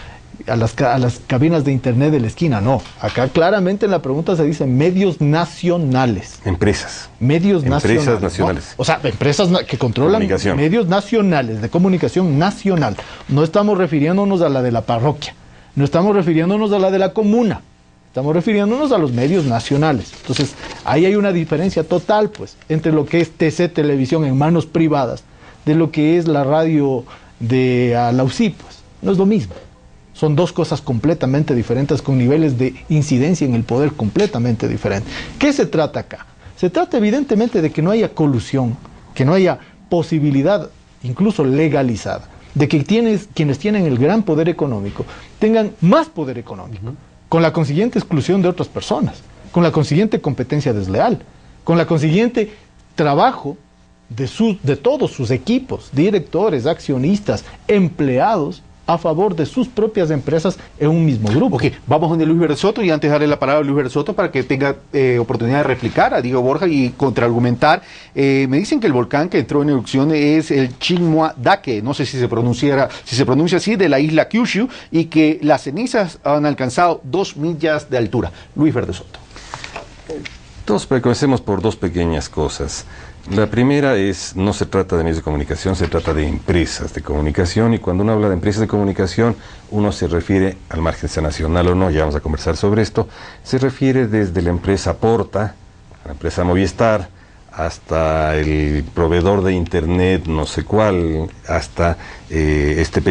cabinas de internet de la esquina. No, acá claramente en la pregunta se dice medios nacionales. Empresas. Medios nacionales. Empresas nacionales. ¿No? O sea, empresas que controlan medios nacionales, de comunicación nacional. No estamos refiriéndonos a la de la parroquia, no estamos refiriéndonos a la de la comuna, estamos refiriéndonos a los medios nacionales. Entonces, ahí hay una diferencia total, pues, entre lo que es TC Televisión en manos privadas, de lo que es la radio de la UCI, pues. No es lo mismo. Son dos cosas completamente diferentes, con niveles de incidencia en el poder completamente diferentes. ¿Qué se trata acá? Se trata evidentemente de que no haya colusión, que no haya posibilidad, incluso legalizada, de que quienes tienen el gran poder económico tengan más poder económico, con la consiguiente exclusión de otras personas, con la consiguiente competencia desleal, con la consiguiente trabajo de todos sus equipos, directores, accionistas, empleados, a favor de sus propias empresas en un mismo grupo. Ok, vamos con Luis Verdesoto y antes darle la palabra a Luis Verdesoto para que tenga oportunidad de replicar a Diego Borja y contraargumentar. Me dicen que el volcán que entró en erupción es el Chigmoa-Dake, no sé si se pronuncia así, de la isla Kyushu, y que las cenizas han alcanzado 2 millas de altura. Luis Verdesoto. Comencemos por dos pequeñas cosas. La primera es, no se trata de medios de comunicación, se trata de empresas de comunicación, y cuando uno habla de empresas de comunicación, uno se refiere, al margen sea nacional o no, ya vamos a conversar sobre esto, se refiere desde la empresa Porta, la empresa Movistar, hasta el proveedor de internet no sé cuál, hasta este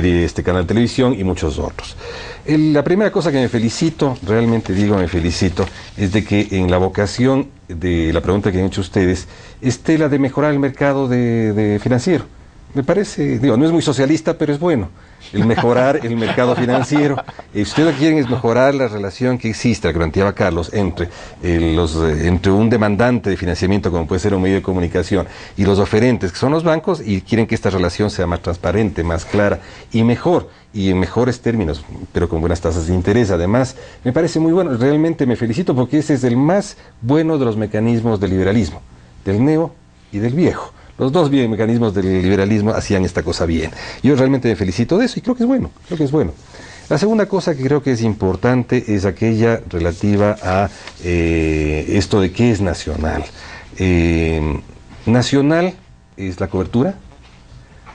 canal de televisión y muchos otros. La primera cosa que me felicito, realmente digo me felicito, es de que en la vocación de la pregunta que han hecho ustedes esté la de mejorar el mercado de financiero. Me parece, no es muy socialista, pero es bueno el mejorar el mercado financiero. Ustedes lo que quieren es mejorar la relación que existe, la que planteaba Carlos, entre un demandante de financiamiento, como puede ser un medio de comunicación, y los oferentes, que son los bancos, y quieren que esta relación sea más transparente, más clara y mejor, y en mejores términos, pero con buenas tasas de interés. Además, me parece muy bueno, realmente me felicito porque ese es el más bueno de los mecanismos del liberalismo, del neo y del viejo. Los dos mecanismos del liberalismo hacían esta cosa bien. Yo realmente me felicito de eso y creo que es bueno, La segunda cosa que creo que es importante es aquella relativa a esto de qué es nacional. Nacional es la cobertura,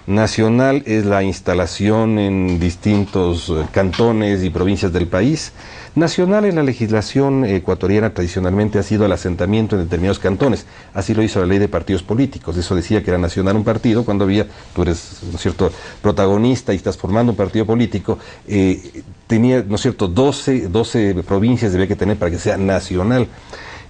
nacional es la instalación en distintos cantones y provincias del país. Nacional en la legislación ecuatoriana tradicionalmente ha sido el asentamiento en determinados cantones. Así lo hizo la ley de partidos políticos. Eso decía que era nacional un partido cuando tú eres, ¿no es cierto?, protagonista y estás formando un partido político. Tenía, ¿no es cierto?, 12 provincias debía que tener para que sea nacional.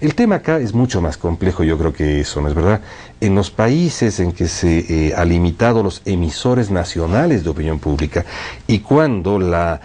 El tema acá es mucho más complejo, yo creo que eso, ¿no es verdad? En los países en que se ha limitado los emisores nacionales de opinión pública y cuando la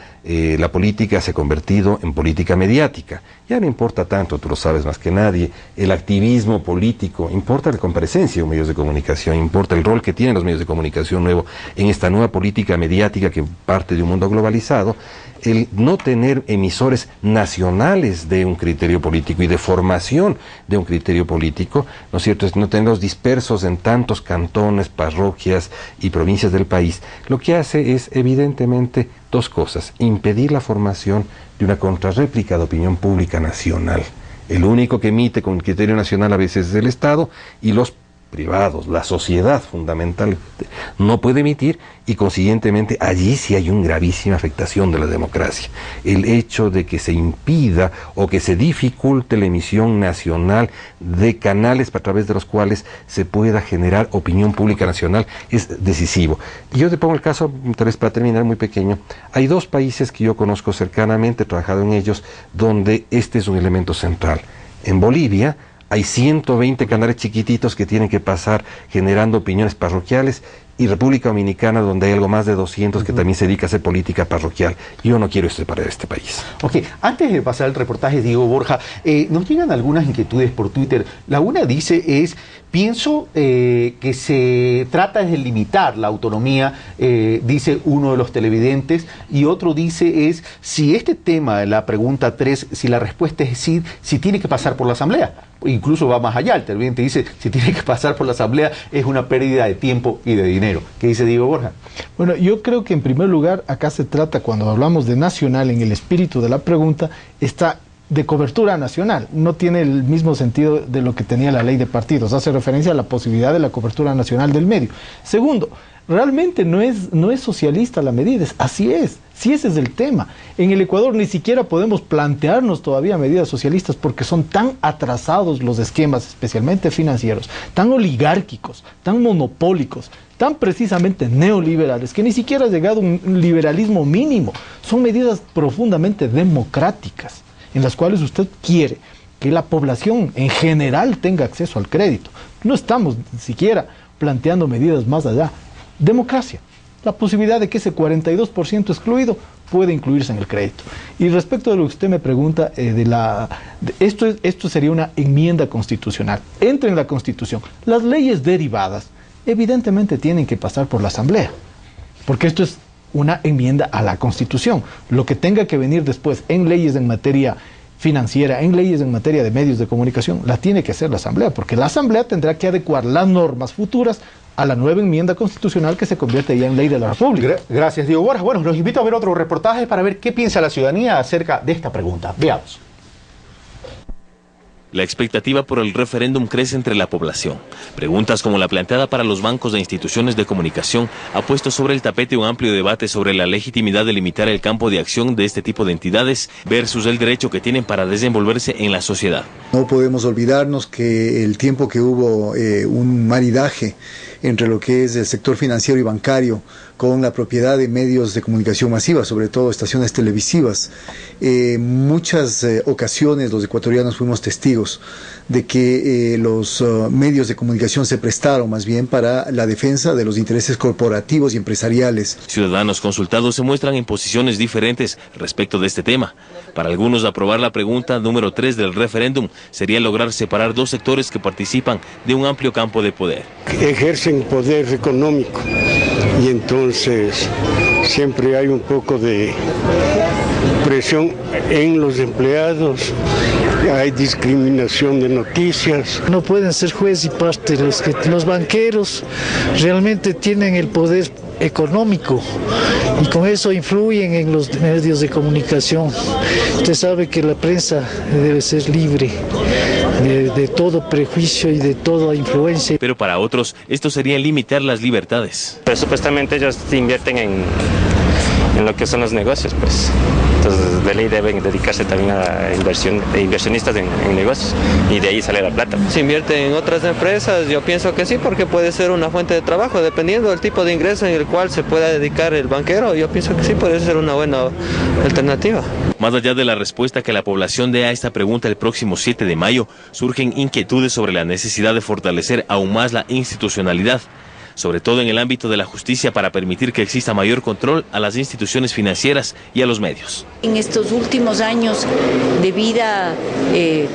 política se ha convertido en política mediática, ya no importa tanto, tú lo sabes más que nadie, el activismo político, importa la comparecencia de los medios de comunicación, importa el rol que tienen los medios de comunicación nuevo en esta nueva política mediática que parte de un mundo globalizado. El no tener emisores nacionales de un criterio político y de formación de un criterio político, ¿no es cierto?, es no tenerlos dispersos en tantos cantones, parroquias y provincias del país, lo que hace es evidentemente dos cosas: impedir la formación de una contrarréplica de opinión pública nacional. El único que emite con criterio nacional a veces es el Estado, y los privados, la sociedad fundamental no puede emitir, y consiguientemente allí sí hay una gravísima afectación de la democracia. El hecho de que se impida o que se dificulte la emisión nacional de canales a través de los cuales se pueda generar opinión pública nacional es decisivo. Y yo te pongo el caso, tal vez para terminar, muy pequeño. Hay dos países que yo conozco cercanamente, he trabajado en ellos, donde este es un elemento central. En Bolivia hay 120 canales chiquititos que tienen que pasar generando opiniones parroquiales, y República Dominicana, donde hay algo más de 200 que también se dedica a hacer política parroquial. Yo no quiero separar este país. Ok, antes de pasar al reportaje, Diego Borja, nos llegan algunas inquietudes por Twitter. La una dice pienso que se trata de limitar la autonomía, dice uno de los televidentes, y otro dice si este tema de la pregunta 3, si la respuesta es sí, si tiene que pasar por la Asamblea. Incluso va más allá, el televidente dice, si tiene que pasar por la Asamblea es una pérdida de tiempo y de dinero. ¿Qué dice Diego Borja? Bueno, yo creo que en primer lugar acá se trata, cuando hablamos de nacional, en el espíritu de la pregunta, está de cobertura nacional. No tiene el mismo sentido de lo que tenía la ley de partidos. Hace referencia a la posibilidad de la cobertura nacional del medio. Segundo, realmente no es socialista la medida, así es. Si ese es el tema. En el Ecuador ni siquiera podemos plantearnos todavía medidas socialistas porque son tan atrasados los esquemas, especialmente financieros, tan oligárquicos, tan monopólicos, tan precisamente neoliberales, que ni siquiera ha llegado un liberalismo mínimo. Son medidas profundamente democráticas, en las cuales usted quiere que la población en general tenga acceso al crédito. No estamos siquiera planteando medidas más allá. Democracia. La posibilidad de que ese 42% excluido puede incluirse en el crédito. Y respecto de lo que usted me pregunta, esto sería una enmienda constitucional. Entra en la Constitución. Las leyes derivadas evidentemente tienen que pasar por la Asamblea, porque esto es una enmienda a la Constitución. Lo que tenga que venir después en leyes en materia financiera, en leyes en materia de medios de comunicación, la tiene que hacer la Asamblea, porque la Asamblea tendrá que adecuar las normas futuras a la nueva enmienda constitucional que se convierte ya en ley de la República. Gracias, Diego Borja. Bueno, los invito a ver otro reportaje para ver qué piensa la ciudadanía acerca de esta pregunta. Veamos. La expectativa por el referéndum crece entre la población. Preguntas como la planteada para los bancos de instituciones de comunicación ha puesto sobre el tapete un amplio debate sobre la legitimidad de limitar el campo de acción de este tipo de entidades versus el derecho que tienen para desenvolverse en la sociedad. No podemos olvidarnos que el tiempo que hubo un maridaje entre lo que es el sector financiero y bancario con la propiedad de medios de comunicación masiva, sobre todo estaciones televisivas. Muchas ocasiones los ecuatorianos fuimos testigos de que los medios de comunicación se prestaron más bien para la defensa de los intereses corporativos y empresariales. Ciudadanos consultados se muestran en posiciones diferentes respecto de este tema. Para algunos, aprobar la pregunta número 3 del referéndum sería lograr separar dos sectores que participan de un amplio campo de poder. Ejercen poder económico y entonces siempre hay un poco de presión en los empleados, hay discriminación de noticias. No pueden ser juez y parte, los banqueros realmente tienen el poder económico y con eso influyen en los medios de comunicación. Usted sabe que la prensa debe ser libre de todo prejuicio y de toda influencia. Pero para otros esto sería limitar las libertades. Pero supuestamente ellos invierten en lo que son los negocios, pues. Entonces de ley deben dedicarse también a inversionistas en negocios y de ahí sale la plata. Si invierte en otras empresas, yo pienso que sí, porque puede ser una fuente de trabajo, dependiendo del tipo de ingreso en el cual se pueda dedicar el banquero. Yo pienso que sí, puede ser una buena alternativa. Más allá de la respuesta que la población dé a esta pregunta el próximo 7 de mayo, surgen inquietudes sobre la necesidad de fortalecer aún más la institucionalidad, sobre todo en el ámbito de la justicia, para permitir que exista mayor control a las instituciones financieras y a los medios. En estos últimos años de vida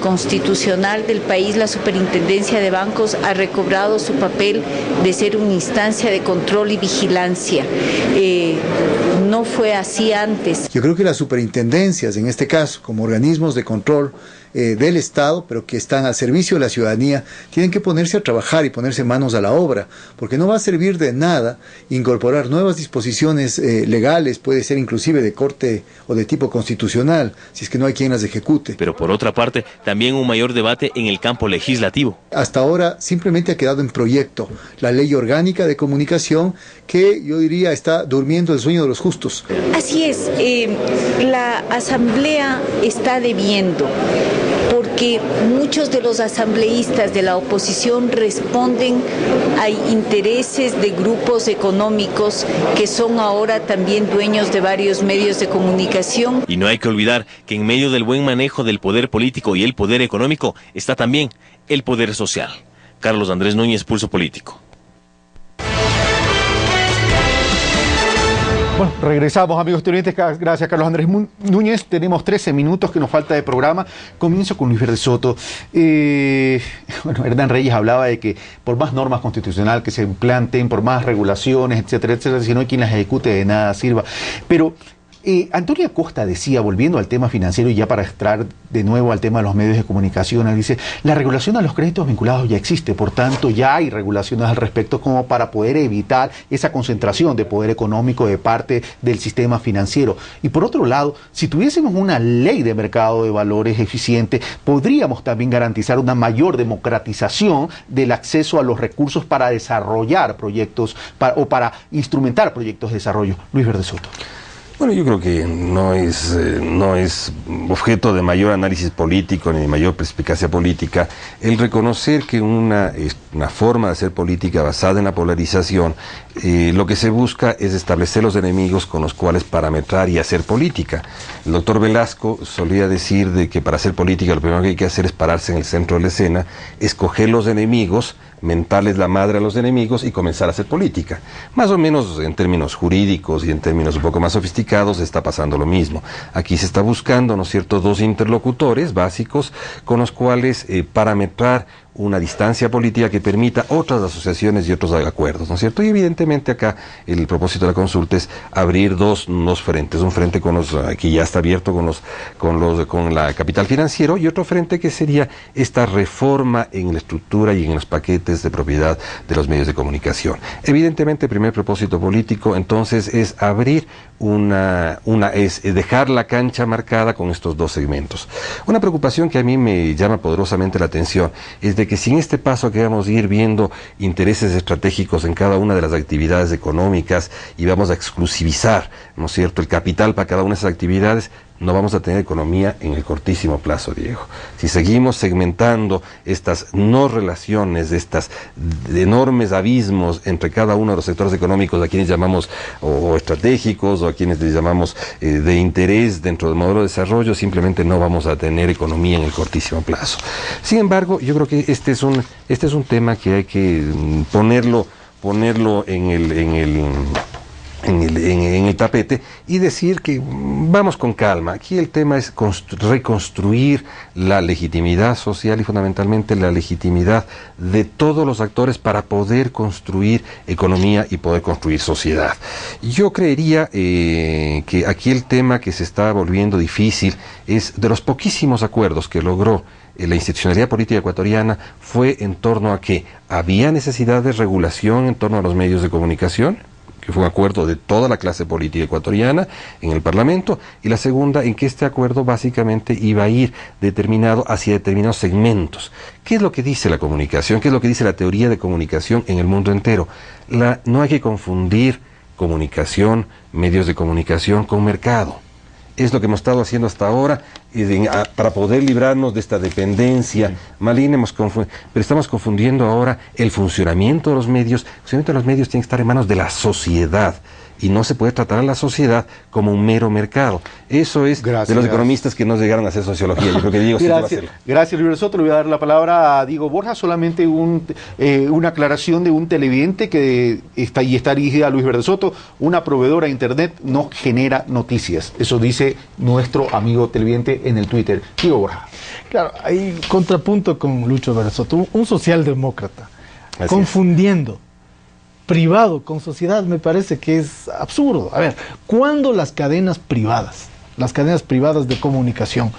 constitucional del país, la Superintendencia de Bancos ha recobrado su papel de ser una instancia de control y vigilancia. No fue así antes. Yo creo que las superintendencias, en este caso, como organismos de control del Estado, pero que están al servicio de la ciudadanía, tienen que ponerse a trabajar y ponerse manos a la obra, porque no va a servir de nada incorporar nuevas disposiciones legales, puede ser inclusive de corte o de tipo constitucional, si es que no hay quien las ejecute. Pero por otra parte, también un mayor debate en el campo legislativo. Hasta ahora simplemente ha quedado en proyecto la ley orgánica de comunicación, que yo diría está durmiendo el sueño de los justos. Así es, la Asamblea está debiendo, porque muchos de los asambleístas de la oposición responden a intereses de grupos económicos que son ahora también dueños de varios medios de comunicación. Y no hay que olvidar que en medio del buen manejo del poder político y el poder económico está también el poder social. Carlos Andrés Núñez, Pulso Político. Bueno, regresamos, amigos televidentes. Gracias, Carlos Andrés Núñez. Tenemos 13 minutos que nos falta de programa. Comienzo con Luis Verde Soto. Bueno, Hernán Reyes hablaba de que por más normas constitucionales que se implanten, por más regulaciones, etcétera, etcétera, si no hay quien las ejecute, de nada sirva. Pero Antonio Acosta decía, volviendo al tema financiero y ya para entrar de nuevo al tema de los medios de comunicación, él dice, la regulación a los créditos vinculados ya existe, por tanto ya hay regulaciones al respecto como para poder evitar esa concentración de poder económico de parte del sistema financiero. Y por otro lado, si tuviésemos una ley de mercado de valores eficiente, podríamos también garantizar una mayor democratización del acceso a los recursos para desarrollar proyectos o para instrumentar proyectos de desarrollo. Luis Verde Soto. Bueno, yo creo que no es objeto de mayor análisis político ni de mayor perspicacia política el reconocer que una forma de hacer política basada en la polarización, lo que se busca es establecer los enemigos con los cuales parametrar y hacer política. El doctor Velasco solía decir de que para hacer política lo primero que hay que hacer es pararse en el centro de la escena, escoger los enemigos, mentarles la madre a los enemigos y comenzar a hacer política. Más o menos en términos jurídicos y en términos un poco más sofisticados está pasando lo mismo. Aquí se está buscando, ¿no es cierto?, dos interlocutores básicos con los cuales parametrar una distancia política que permita otras asociaciones y otros acuerdos, ¿no es cierto? Y evidentemente acá el propósito de la consulta es abrir dos frentes, un frente que ya está abierto con la capital financiero y otro frente que sería esta reforma en la estructura y en los paquetes de propiedad de los medios de comunicación. Evidentemente el primer propósito político entonces es abrir es dejar la cancha marcada con estos dos segmentos. Una preocupación que a mí me llama poderosamente la atención es de que si en este paso que vamos a ir viendo intereses estratégicos en cada una de las actividades económicas y vamos a exclusivizar, ¿no es cierto?, el capital para cada una de esas actividades, no vamos a tener economía en el cortísimo plazo, Diego. Si seguimos segmentando estas no relaciones, estos enormes abismos entre cada uno de los sectores económicos a quienes llamamos o estratégicos o a quienes les llamamos de interés dentro del modelo de desarrollo, simplemente no vamos a tener economía en el cortísimo plazo. Sin embargo, yo creo que este es un tema que hay que ponerlo en el tapete y decir que vamos con calma. Aquí el tema es reconstruir la legitimidad social y fundamentalmente la legitimidad de todos los actores para poder construir economía y poder construir sociedad. Yo creería que aquí el tema que se está volviendo difícil es de los poquísimos acuerdos que logró la institucionalidad política ecuatoriana fue en torno a que había necesidad de regulación en torno a los medios de comunicación, que fue un acuerdo de toda la clase política ecuatoriana en el Parlamento, y la segunda en que este acuerdo básicamente iba a ir determinado hacia determinados segmentos. ¿Qué es lo que dice la comunicación? ¿Qué es lo que dice la teoría de comunicación en el mundo entero? No hay que confundir comunicación, medios de comunicación con mercado. Es lo que hemos estado haciendo hasta ahora para poder librarnos de esta dependencia maligna, pero estamos confundiendo ahora el funcionamiento de los medios. El funcionamiento de los medios tiene que estar en manos de la sociedad y no se puede tratar a la sociedad como un mero mercado. Eso es de los economistas que no llegaron a hacer sociología. Yo creo que Diego sí va a hacerlo. Gracias, Luis Verde Soto. Le voy a dar la palabra a Diego Borja. Solamente una aclaración de un televidente que está dirigida a Luis Verde Soto. Una proveedora de internet no genera noticias. Eso dice nuestro amigo televidente en el Twitter. Diego Borja. Claro, hay contrapunto con Lucho Verde Soto, un socialdemócrata, confundiendo privado con sociedad, me parece que es absurdo. A ver, ¿cuándo las cadenas privadas de comunicación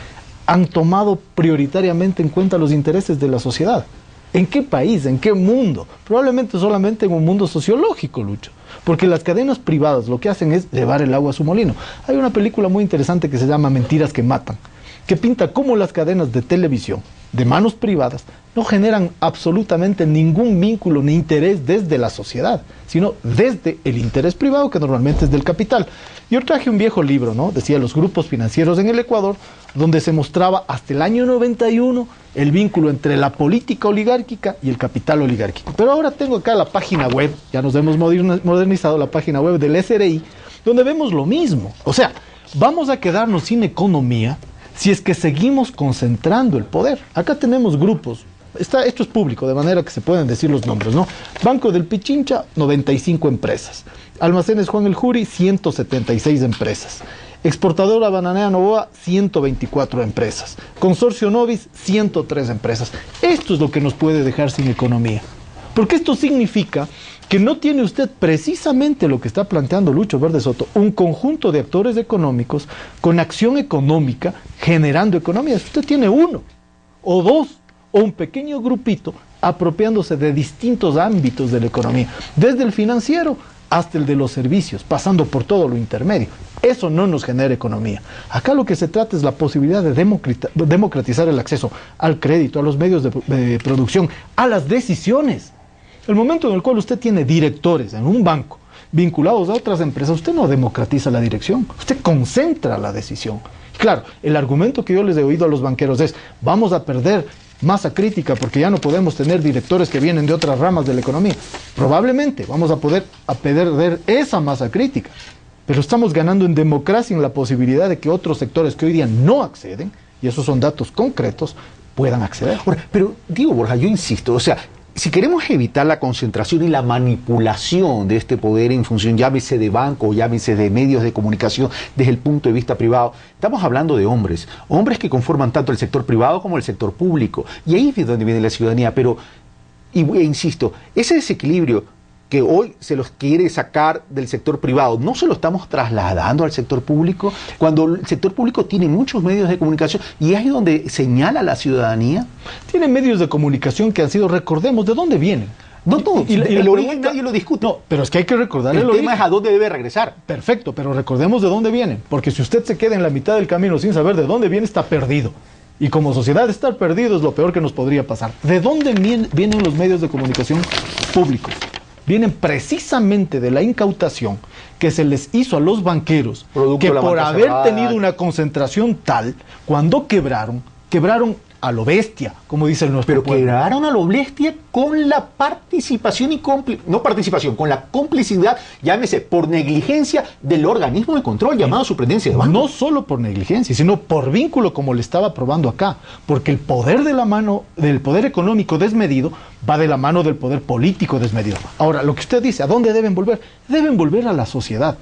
han tomado prioritariamente en cuenta los intereses de la sociedad? ¿En qué país? ¿En qué mundo? Probablemente solamente en un mundo sociológico, Lucho. Porque las cadenas privadas lo que hacen es llevar el agua a su molino. Hay una película muy interesante que se llama Mentiras que Matan, que pinta cómo las cadenas de televisión de manos privadas no generan absolutamente ningún vínculo ni interés desde la sociedad, sino desde el interés privado, que normalmente es del capital. Yo traje un viejo libro, ¿no? Decía Los grupos financieros en el Ecuador, donde se mostraba hasta el año 91 el vínculo entre la política oligárquica y el capital oligárquico. Pero ahora tengo acá la página web, ya nos hemos modernizado la página web del SRI, donde vemos lo mismo. O sea, vamos a quedarnos sin economía si es que seguimos concentrando el poder. Acá tenemos grupos, esto es público, de manera que se pueden decir los nombres, ¿no? Banco del Pichincha, 95 empresas. Almacenes Juan el Juri, 176 empresas. Exportadora Bananera Novoa, 124 empresas. Consorcio Novis, 103 empresas. Esto es lo que nos puede dejar sin economía. Porque esto significa que no tiene usted precisamente lo que está planteando Lucho Verde Soto, un conjunto de actores económicos con acción económica generando economía. Usted tiene uno, o dos, o un pequeño grupito apropiándose de distintos ámbitos de la economía, desde el financiero hasta el de los servicios, pasando por todo lo intermedio. Eso no nos genera economía. Acá lo que se trata es la posibilidad de democratizar el acceso al crédito, a los medios de producción, a las decisiones. El momento en el cual usted tiene directores en un banco vinculados a otras empresas, usted no democratiza la dirección, usted concentra la decisión. Claro, el argumento que yo les he oído a los banqueros es: vamos a perder masa crítica porque ya no podemos tener directores que vienen de otras ramas de la economía. Probablemente vamos a perder esa masa crítica, pero estamos ganando en democracia, en la posibilidad de que otros sectores que hoy día no acceden, y esos son datos concretos, puedan acceder. Ahora, pero digo, Borja, yo insisto, o sea, si queremos evitar la concentración y la manipulación de este poder en función, llámese de banco, llámese de medios de comunicación desde el punto de vista privado, estamos hablando de hombres que conforman tanto el sector privado como el sector público, y ahí es donde viene la ciudadanía. Pero, insisto, ese desequilibrio que hoy se los quiere sacar del sector privado, ¿no se lo estamos trasladando al sector público? Cuando el sector público tiene muchos medios de comunicación y es ahí donde señala la ciudadanía. Tiene medios de comunicación que han sido, recordemos, ¿de dónde vienen? No todos, el origen nadie lo discute. No, pero es que hay que recordar el tema es a dónde debe regresar. Perfecto, pero recordemos de dónde vienen, porque si usted se queda en la mitad del camino sin saber de dónde viene, está perdido. Y como sociedad, estar perdido es lo peor que nos podría pasar. ¿De dónde vienen los medios de comunicación públicos? Vienen precisamente de la incautación que se les hizo a los banqueros, que por haber tenido una concentración tal, cuando quebraron a lo bestia, como dice nuestro pueblo. Quebraron a lo bestia con la participación con la complicidad, llámese, por negligencia del organismo de control llamado Superintendencia de Bancos. No solo por negligencia, sino por vínculo, como le estaba probando acá, porque el poder del poder económico desmedido va de la mano del poder político desmedido. Ahora, lo que usted dice, ¿a dónde deben volver? Deben volver a la sociedad,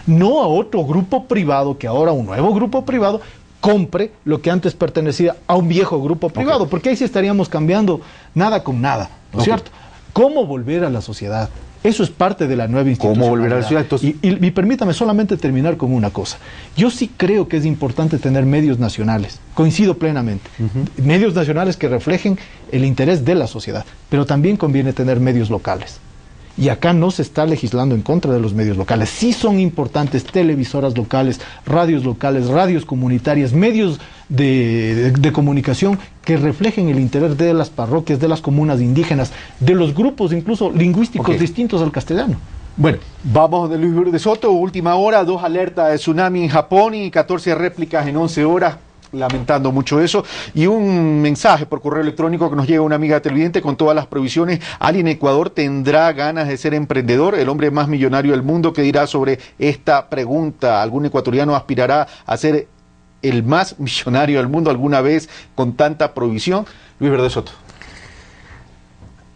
no a otro grupo privado, que ahora un nuevo grupo privado compre lo que antes pertenecía a un viejo grupo privado, porque ahí sí estaríamos cambiando nada con nada, ¿no es cierto? ¿Cómo volver a la sociedad? Eso es parte de la nueva institucionalidad. ¿Cómo volver a la sociedad? Entonces... Y permítame solamente terminar con una cosa. Yo sí creo que es importante tener medios nacionales, coincido plenamente, medios nacionales que reflejen el interés de la sociedad, pero también conviene tener medios locales. Y acá no se está legislando en contra de los medios locales. Sí son importantes televisoras locales, radios comunitarias, medios de comunicación que reflejen el interés de las parroquias, de las comunas indígenas, de los grupos incluso lingüísticos distintos al castellano. Bueno, vamos de Luis Verde Soto, última hora, 2 alertas de tsunami en Japón y 14 réplicas en 11 horas. Lamentando mucho eso, y un mensaje por correo electrónico que nos llega una amiga televidente con todas las provisiones. ¿Alguien en Ecuador tendrá ganas de ser emprendedor? El hombre más millonario del mundo, ¿qué dirá sobre esta pregunta? ¿Algún ecuatoriano aspirará a ser el más millonario del mundo alguna vez con tanta provisión? Luis Verde Soto.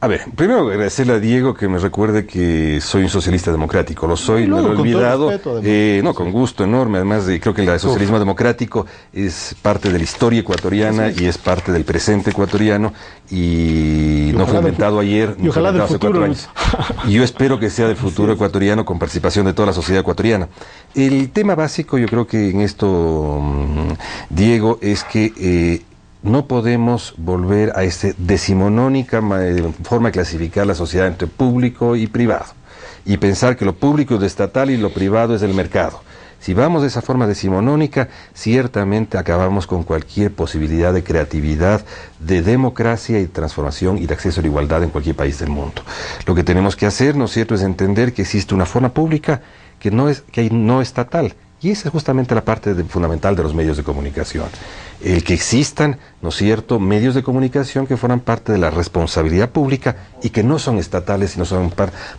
A ver, primero agradecerle a Diego que me recuerde que soy un socialista democrático. Lo soy, me lo he olvidado. No, con gusto enorme. Además, creo que el socialismo democrático es parte de la historia ecuatoriana y es parte del presente ecuatoriano. Y no fue inventado ayer, y ojalá del futuro. 4 años. Y yo espero que sea del futuro ecuatoriano con participación de toda la sociedad ecuatoriana. El tema básico, yo creo que en esto, Diego, es que no podemos volver a esta decimonónica forma de clasificar la sociedad entre público y privado y pensar que lo público es lo estatal y lo privado es del mercado. Si vamos de esa forma decimonónica, ciertamente acabamos con cualquier posibilidad de creatividad, de democracia y transformación y de acceso a la igualdad en cualquier país del mundo. Lo que tenemos que hacer, ¿no es cierto?, es entender que existe una forma pública que no estatal. Y esa es justamente la parte fundamental de los medios de comunicación. El que existan, ¿no es cierto?, medios de comunicación que forman parte de la responsabilidad pública y que no son estatales, sino son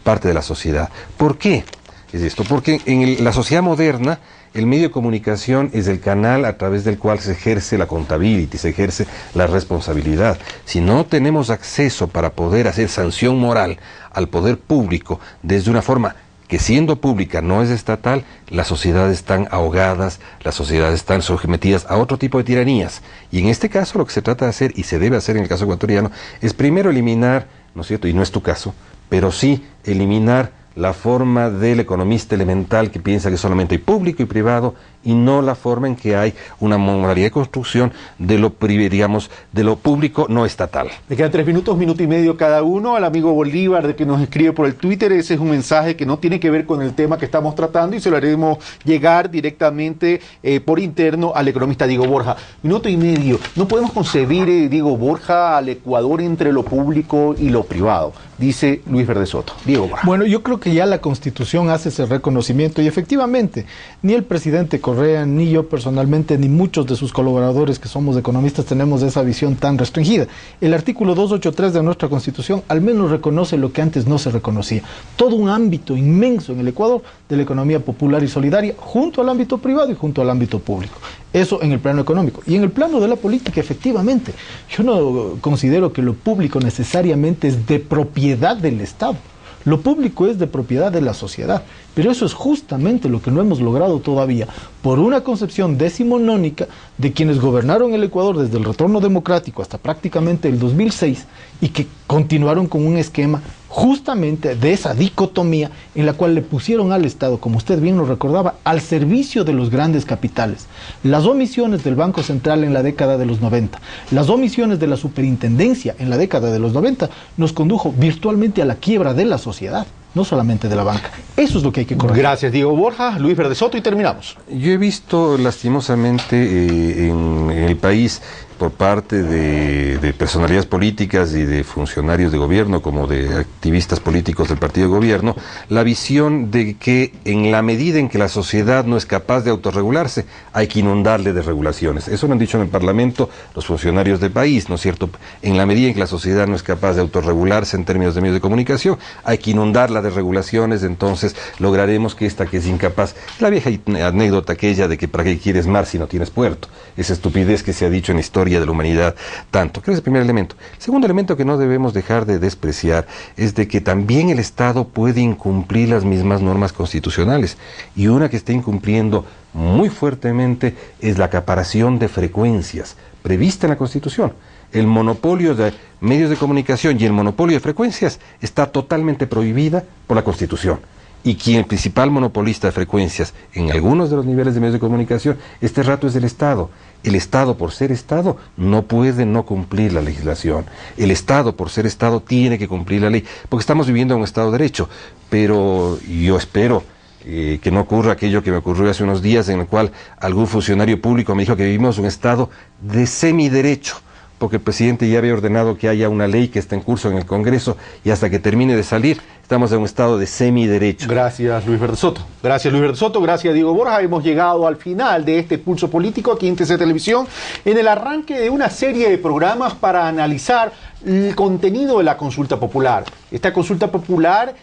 parte de la sociedad. ¿Por qué es esto? Porque en la sociedad moderna El medio de comunicación es el canal a través del cual se ejerce la accountability, se ejerce la responsabilidad. Si no tenemos acceso para poder hacer sanción moral al poder público desde una forma que siendo pública no es estatal, las sociedades están ahogadas, las sociedades están sometidas a otro tipo de tiranías. Y en este caso lo que se trata de hacer, y se debe hacer en el caso ecuatoriano, es primero eliminar, ¿no es cierto?, y no es tu caso, pero sí eliminar la forma del economista elemental que piensa que solamente hay público y privado, y no la forma en que hay una modalidad de construcción de lo de lo público no estatal. Me quedan 3 minutos, minuto y medio cada uno. Al amigo Bolívar de que nos escribe por el Twitter, ese es un mensaje que no tiene que ver con el tema que estamos tratando y se lo haremos llegar directamente por interno al economista Diego Borja. Minuto y medio. No podemos concebir, Diego Borja, al Ecuador entre lo público y lo privado, dice Luis Verde Soto. Diego Borja. Bueno, yo creo que ya la Constitución hace ese reconocimiento y efectivamente ni el presidente Correa, ni yo personalmente, ni muchos de sus colaboradores que somos economistas tenemos esa visión tan restringida. El artículo 283 de nuestra Constitución al menos reconoce lo que antes no se reconocía. Todo un ámbito inmenso en el Ecuador de la economía popular y solidaria junto al ámbito privado y junto al ámbito público. Eso en el plano económico. Y en el plano de la política, efectivamente, yo no considero que lo público necesariamente es de propiedad del Estado. Lo público es de propiedad de la sociedad, pero eso es justamente lo que no hemos logrado todavía por una concepción decimonónica de quienes gobernaron el Ecuador desde el retorno democrático hasta prácticamente el 2006 y que continuaron con un esquema justamente de esa dicotomía en la cual le pusieron al Estado, como usted bien lo recordaba, al servicio de los grandes capitales. Las omisiones del Banco Central en la década de los 90, las omisiones de la superintendencia en la década de los 90 nos condujo virtualmente a la quiebra de la sociedad, no solamente de la banca. Eso es lo que hay que corregir. Gracias, Diego Borja. Luis Verde Soto, y terminamos. Yo he visto lastimosamente en el país, por parte de personalidades políticas y de funcionarios de gobierno como de activistas políticos del partido de gobierno, la visión de que en la medida en que la sociedad no es capaz de autorregularse, hay que inundarle de regulaciones. Eso lo han dicho en el Parlamento los funcionarios del país, ¿no es cierto? En la medida en que la sociedad no es capaz de autorregularse en términos de medios de comunicación, hay que inundarla de regulaciones, entonces lograremos que esta que es incapaz, la vieja anécdota aquella de que para qué quieres mar si no tienes puerto, esa estupidez que se ha dicho en historia de la humanidad tanto. Creo que es el primer elemento. El segundo elemento que no debemos dejar de despreciar es de que también el Estado puede incumplir las mismas normas constitucionales, y una que está incumpliendo muy fuertemente es la acaparación de frecuencias prevista en la Constitución. El monopolio de medios de comunicación y el monopolio de frecuencias está totalmente prohibida por la Constitución. Y quien el principal monopolista de frecuencias en algunos de los niveles de medios de comunicación, este rato es el Estado. El Estado, por ser Estado, no puede no cumplir la legislación. El Estado, por ser Estado, tiene que cumplir la ley, porque estamos viviendo en un Estado de Derecho. Pero yo espero que no ocurra aquello que me ocurrió hace unos días, en el cual algún funcionario público me dijo que vivimos un Estado de semiderecho, porque el presidente ya había ordenado que haya una ley que está en curso en el Congreso, y hasta que termine de salir, estamos en un estado de semiderecho. Gracias, Luis Verde Soto. Gracias, Luis Verde Soto. Gracias, Diego Borja. Hemos llegado al final de este Pulso Político aquí en TC Televisión, en el arranque de una serie de programas para analizar el contenido de la consulta popular. Esta consulta popular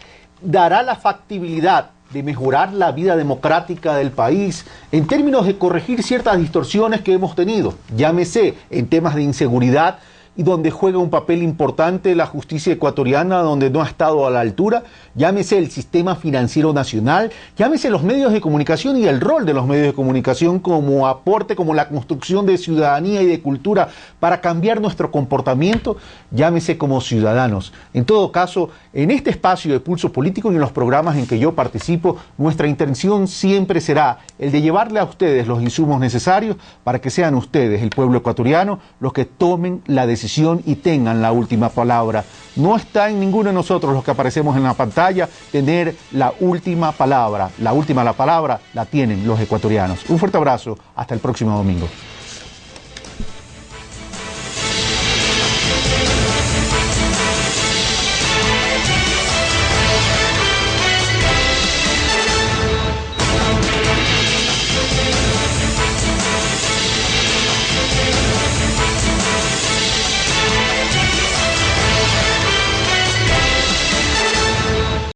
dará la factibilidad de mejorar la vida democrática del país en términos de corregir ciertas distorsiones que hemos tenido, llámese en temas de inseguridad, y donde juega un papel importante la justicia ecuatoriana, donde no ha estado a la altura, llámese el sistema financiero nacional, llámese los medios de comunicación y el rol de los medios de comunicación como aporte, como la construcción de ciudadanía y de cultura para cambiar nuestro comportamiento, llámese como ciudadanos. En todo caso, en este espacio de Pulso Político y en los programas en que yo participo, nuestra intención siempre será el de llevarle a ustedes los insumos necesarios para que sean ustedes, el pueblo ecuatoriano, los que tomen la decisión y tengan la última palabra. No está en ninguno de nosotros los que aparecemos en la pantalla tener la última palabra. La última palabra la tienen los ecuatorianos. Un fuerte abrazo. Hasta el próximo domingo.